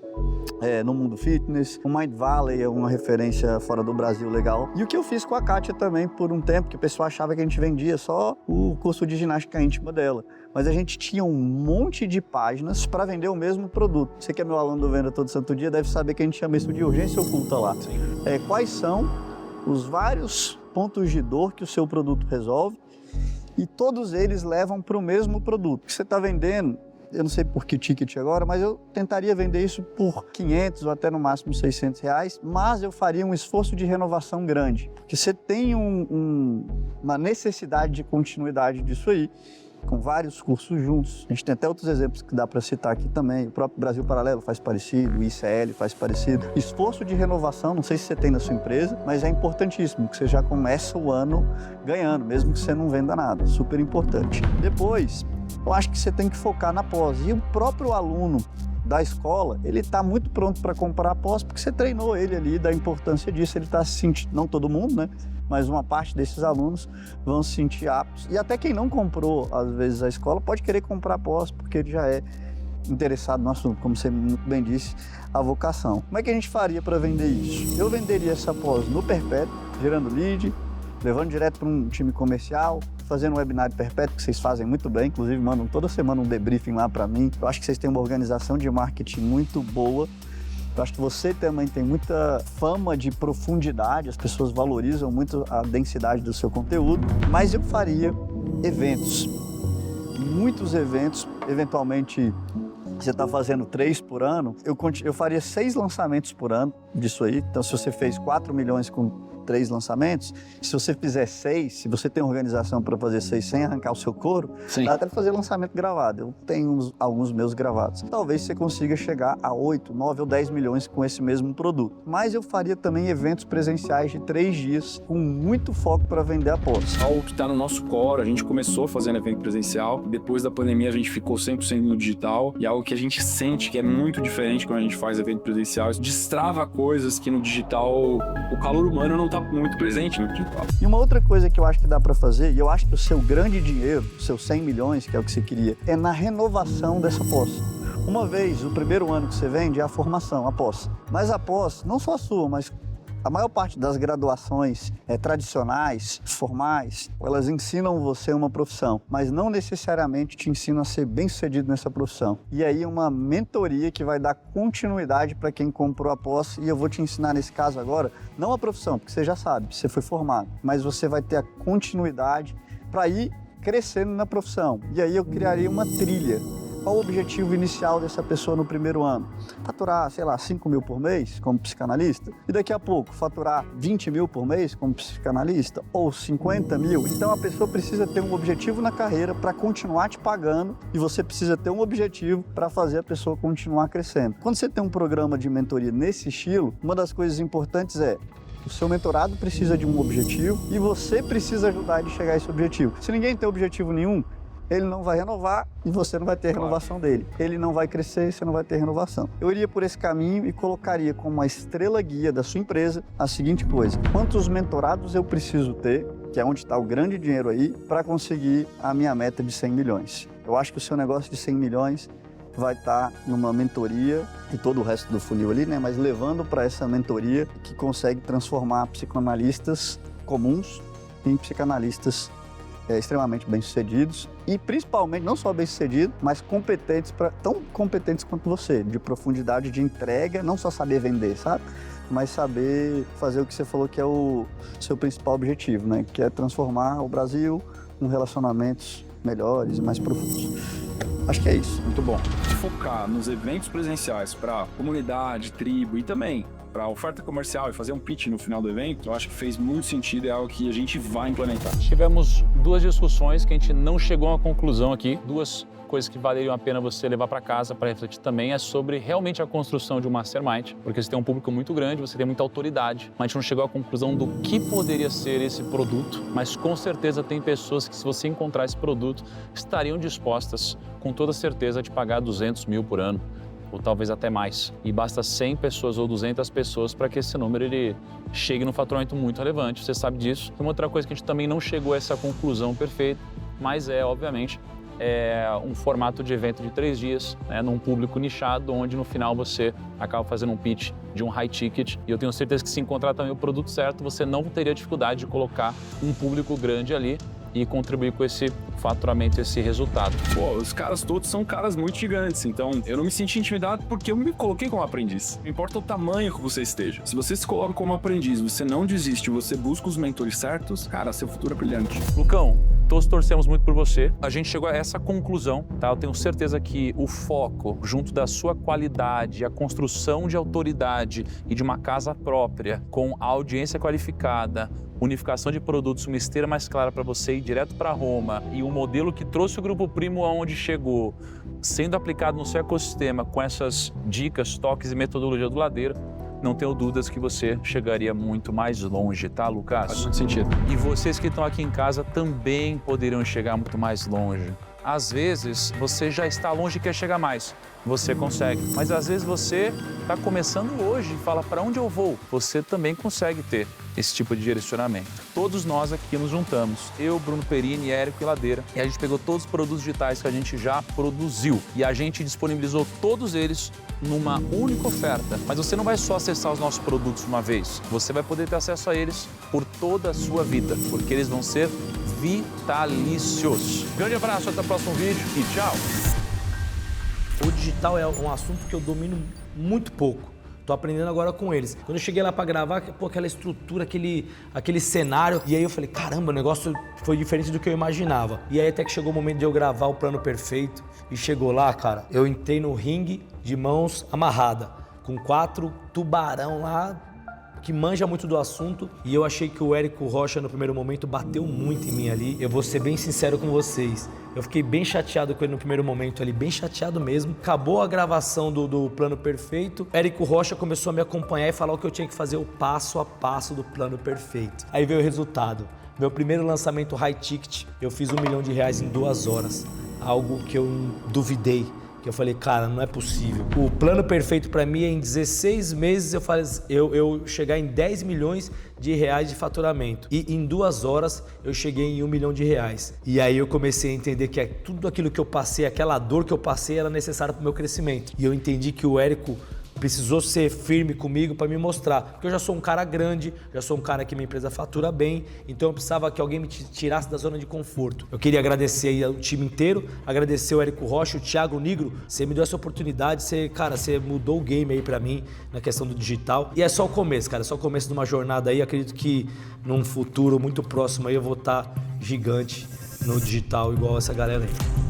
Speaker 3: no mundo fitness, o Mind Valley é uma referência fora do Brasil legal, e o que eu fiz com a Kátia também por um tempo, que o pessoal achava que a gente vendia só o curso de ginástica íntima dela, mas a gente tinha um monte de páginas para vender o mesmo produto. Você que é meu aluno do Venda Todo Santo Dia deve saber que a gente chama isso de urgência oculta lá. Quais são os vários pontos de dor que o seu produto resolve e todos eles levam para o mesmo produto. O que você está vendendo, eu não sei por que ticket agora, mas eu tentaria vender isso por 500 ou até no máximo 600 reais, mas eu faria um esforço de renovação grande, porque você tem uma necessidade de continuidade disso aí, com vários cursos juntos. A gente tem até outros exemplos que dá para citar aqui também. O próprio Brasil Paralelo faz parecido, o ICL faz parecido. Esforço de renovação, não sei se você tem na sua empresa, mas é importantíssimo que você já começa o ano ganhando, mesmo que você não venda nada. Super importante. Depois, eu acho que você tem que focar na pós. E o próprio aluno da escola, ele está muito pronto para comprar a pós, porque você treinou ele ali da importância disso. Ele está se sentindo, não todo mundo, né? Mas uma parte desses alunos vão se sentir aptos. E até quem não comprou, às vezes, a escola, pode querer comprar pós, porque ele já é interessado no assunto, como você muito bem disse, a vocação. Como é que a gente faria para vender isso? Eu venderia essa pós no perpétuo, gerando lead, levando direto para um time comercial, fazendo um webinário perpétuo, que vocês fazem muito bem, inclusive mandam toda semana um debriefing lá para mim. Eu acho que vocês têm uma organização de marketing muito boa. Eu acho que você também tem muita fama de profundidade, as pessoas valorizam muito a densidade do seu conteúdo, mas eu faria eventos, muitos eventos, eventualmente você está fazendo 3 por ano, eu faria 6 lançamentos por ano disso aí. Então, se você fez 4 milhões com 3 lançamentos, se você fizer 6, se você tem organização para fazer 6 sem arrancar o seu couro,
Speaker 1: Sim.
Speaker 3: dá até fazer lançamento gravado. Eu tenho alguns meus gravados. Talvez você consiga chegar a 8, 9 ou 10 milhões com esse mesmo produto. Mas eu faria também eventos presenciais de 3 dias, com muito foco para vender a pós.
Speaker 6: Algo que está no nosso core, a gente começou fazendo evento presencial, depois da pandemia a gente ficou 100% no digital, e algo que a gente sente que é muito diferente quando a gente faz evento presencial, isso destrava coisas que no digital o calor humano não está muito presente no digital.
Speaker 3: E uma outra coisa que eu acho que dá para fazer, e eu acho que o seu grande dinheiro, os seus 100 milhões, que é o que você queria, é na renovação dessa pós. Uma vez, o primeiro ano que você vende é a formação, a pós. Mas a pós, não só a sua, mas A maior parte das graduações tradicionais, formais, elas ensinam você uma profissão, mas não necessariamente te ensinam a ser bem-sucedido nessa profissão. E aí uma mentoria que vai dar continuidade para quem comprou a pós, e eu vou te ensinar nesse caso agora, não a profissão, porque você já sabe, você foi formado, mas você vai ter a continuidade para ir crescendo na profissão. E aí eu criaria uma trilha. Qual o objetivo inicial dessa pessoa no primeiro ano? Faturar, 5 mil por mês como psicanalista? E daqui a pouco faturar 20 mil por mês como psicanalista? Ou 50 mil? Então a pessoa precisa ter um objetivo na carreira para continuar te pagando, e você precisa ter um objetivo para fazer a pessoa continuar crescendo. Quando você tem um programa de mentoria nesse estilo, uma das coisas importantes é: o seu mentorado precisa de um objetivo e você precisa ajudar ele a chegar a esse objetivo. Se ninguém tem objetivo nenhum, ele não vai renovar e você não vai ter a renovação dele. Ele não vai crescer e você não vai ter renovação. Eu iria por esse caminho e colocaria como uma estrela guia da sua empresa a seguinte coisa: quantos mentorados eu preciso ter, que é onde está o grande dinheiro aí, para conseguir a minha meta de 100 milhões. Eu acho que o seu negócio de 100 milhões vai estar numa mentoria e todo o resto do funil ali, né? Mas levando para essa mentoria que consegue transformar psicanalistas comuns em psicanalistas extremamente bem-sucedidos e principalmente não só bem-sucedidos, mas competentes, tão competentes quanto você, de profundidade de entrega, não só saber vender, sabe? Mas saber fazer o que você falou que é o seu principal objetivo, né? Que é transformar o Brasil em relacionamentos melhores e mais profundos. Acho que é isso.
Speaker 6: Muito bom. Focar nos eventos presenciais para comunidade, tribo e também para oferta comercial e fazer um pitch no final do evento, eu acho que fez muito sentido, é algo que a gente vai implementar.
Speaker 4: Tivemos 2 discussões que a gente não chegou a uma conclusão aqui, 2 coisas que valeriam a pena você levar para casa para refletir também é sobre realmente a construção de um mastermind, porque você tem um público muito grande, você tem muita autoridade, mas a gente não chegou à conclusão do que poderia ser esse produto, mas com certeza tem pessoas que, se você encontrar esse produto, estariam dispostas, com toda certeza, a te pagar 200 mil por ano, ou talvez até mais. E basta 100 pessoas ou 200 pessoas para que esse número ele chegue num faturamento muito relevante, você sabe disso. Tem uma outra coisa que a gente também não chegou a essa conclusão perfeita, mas obviamente, um formato de evento de 3 dias, né, num público nichado, onde no final você acaba fazendo um pitch de um high ticket. E eu tenho certeza que, se encontrar também o produto certo, você não teria dificuldade de colocar um público grande ali e contribuir com esse faturamento, esse resultado.
Speaker 6: Pô, os caras todos são caras muito gigantes, então eu não me senti intimidado porque eu me coloquei como aprendiz. Não importa o tamanho que você esteja. Se você se coloca como aprendiz, você não desiste, você busca os mentores certos, cara, seu futuro é brilhante.
Speaker 4: Lucão, todos torcemos muito por você. A gente chegou a essa conclusão, tá? Eu tenho certeza que o foco, junto da sua qualidade, a construção de autoridade e de uma casa própria, com a audiência qualificada, unificação de produtos, uma esteira mais clara para você ir direto para Roma e um modelo que trouxe o Grupo Primo aonde chegou, sendo aplicado no seu ecossistema com essas dicas, toques e metodologia do Ladeira, não tenho dúvidas que você chegaria muito mais longe, tá, Lucas?
Speaker 1: Faz muito sentido.
Speaker 4: E vocês que estão aqui em casa também poderiam chegar muito mais longe. Às vezes, você já está longe e quer chegar mais. Você consegue. Mas às vezes você está começando hoje e fala, para onde eu vou? Você também consegue ter esse tipo de direcionamento. Todos nós aqui nos juntamos. Eu, Bruno Perini, Érico e Ladeira. E a gente pegou todos os produtos digitais que a gente já produziu. E a gente disponibilizou todos eles numa única oferta. Mas você não vai só acessar os nossos produtos uma vez. Você vai poder ter acesso a eles por toda a sua vida. Porque eles vão ser vitalícios. Grande abraço, até o próximo vídeo e tchau!
Speaker 7: O digital é um assunto que eu domino muito pouco. Tô aprendendo agora com eles. Quando eu cheguei lá para gravar, pô, aquela estrutura, aquele cenário. E aí eu falei, caramba, o negócio foi diferente do que eu imaginava. E aí até que chegou o momento de eu gravar o plano perfeito. E chegou lá, cara, eu entrei no ringue de mãos amarrada, com 4 tubarão lá, que manja muito do assunto, e eu achei que o Érico Rocha no primeiro momento bateu muito em mim ali. Eu vou ser bem sincero com vocês, eu fiquei bem chateado com ele no primeiro momento ali, bem chateado mesmo. Acabou a gravação do plano perfeito, Érico Rocha começou a me acompanhar e falar o que eu tinha que fazer, o passo a passo do plano perfeito. Aí veio o resultado. Meu primeiro lançamento high ticket, eu fiz R$1 milhão em 2 horas, algo que eu duvidei. Que eu falei, cara, não é possível. O plano perfeito para mim é em 16 meses eu chegar em 10 milhões de reais de faturamento. E em 2 horas eu cheguei em R$1 milhão. E aí eu comecei a entender que tudo aquilo que eu passei, aquela dor que eu passei era necessária para o meu crescimento. E eu entendi que o Érico precisou ser firme comigo para me mostrar. Porque eu já sou um cara grande, já sou um cara que minha empresa fatura bem, então eu precisava que alguém me tirasse da zona de conforto. Eu queria agradecer aí ao time inteiro, agradecer o Érico Rocha, o Thiago Nigro, você me deu essa oportunidade, você mudou o game aí para mim na questão do digital. E é só o começo, cara, é só o começo de uma jornada aí, acredito que num futuro muito próximo aí eu vou estar gigante no digital igual essa galera aí.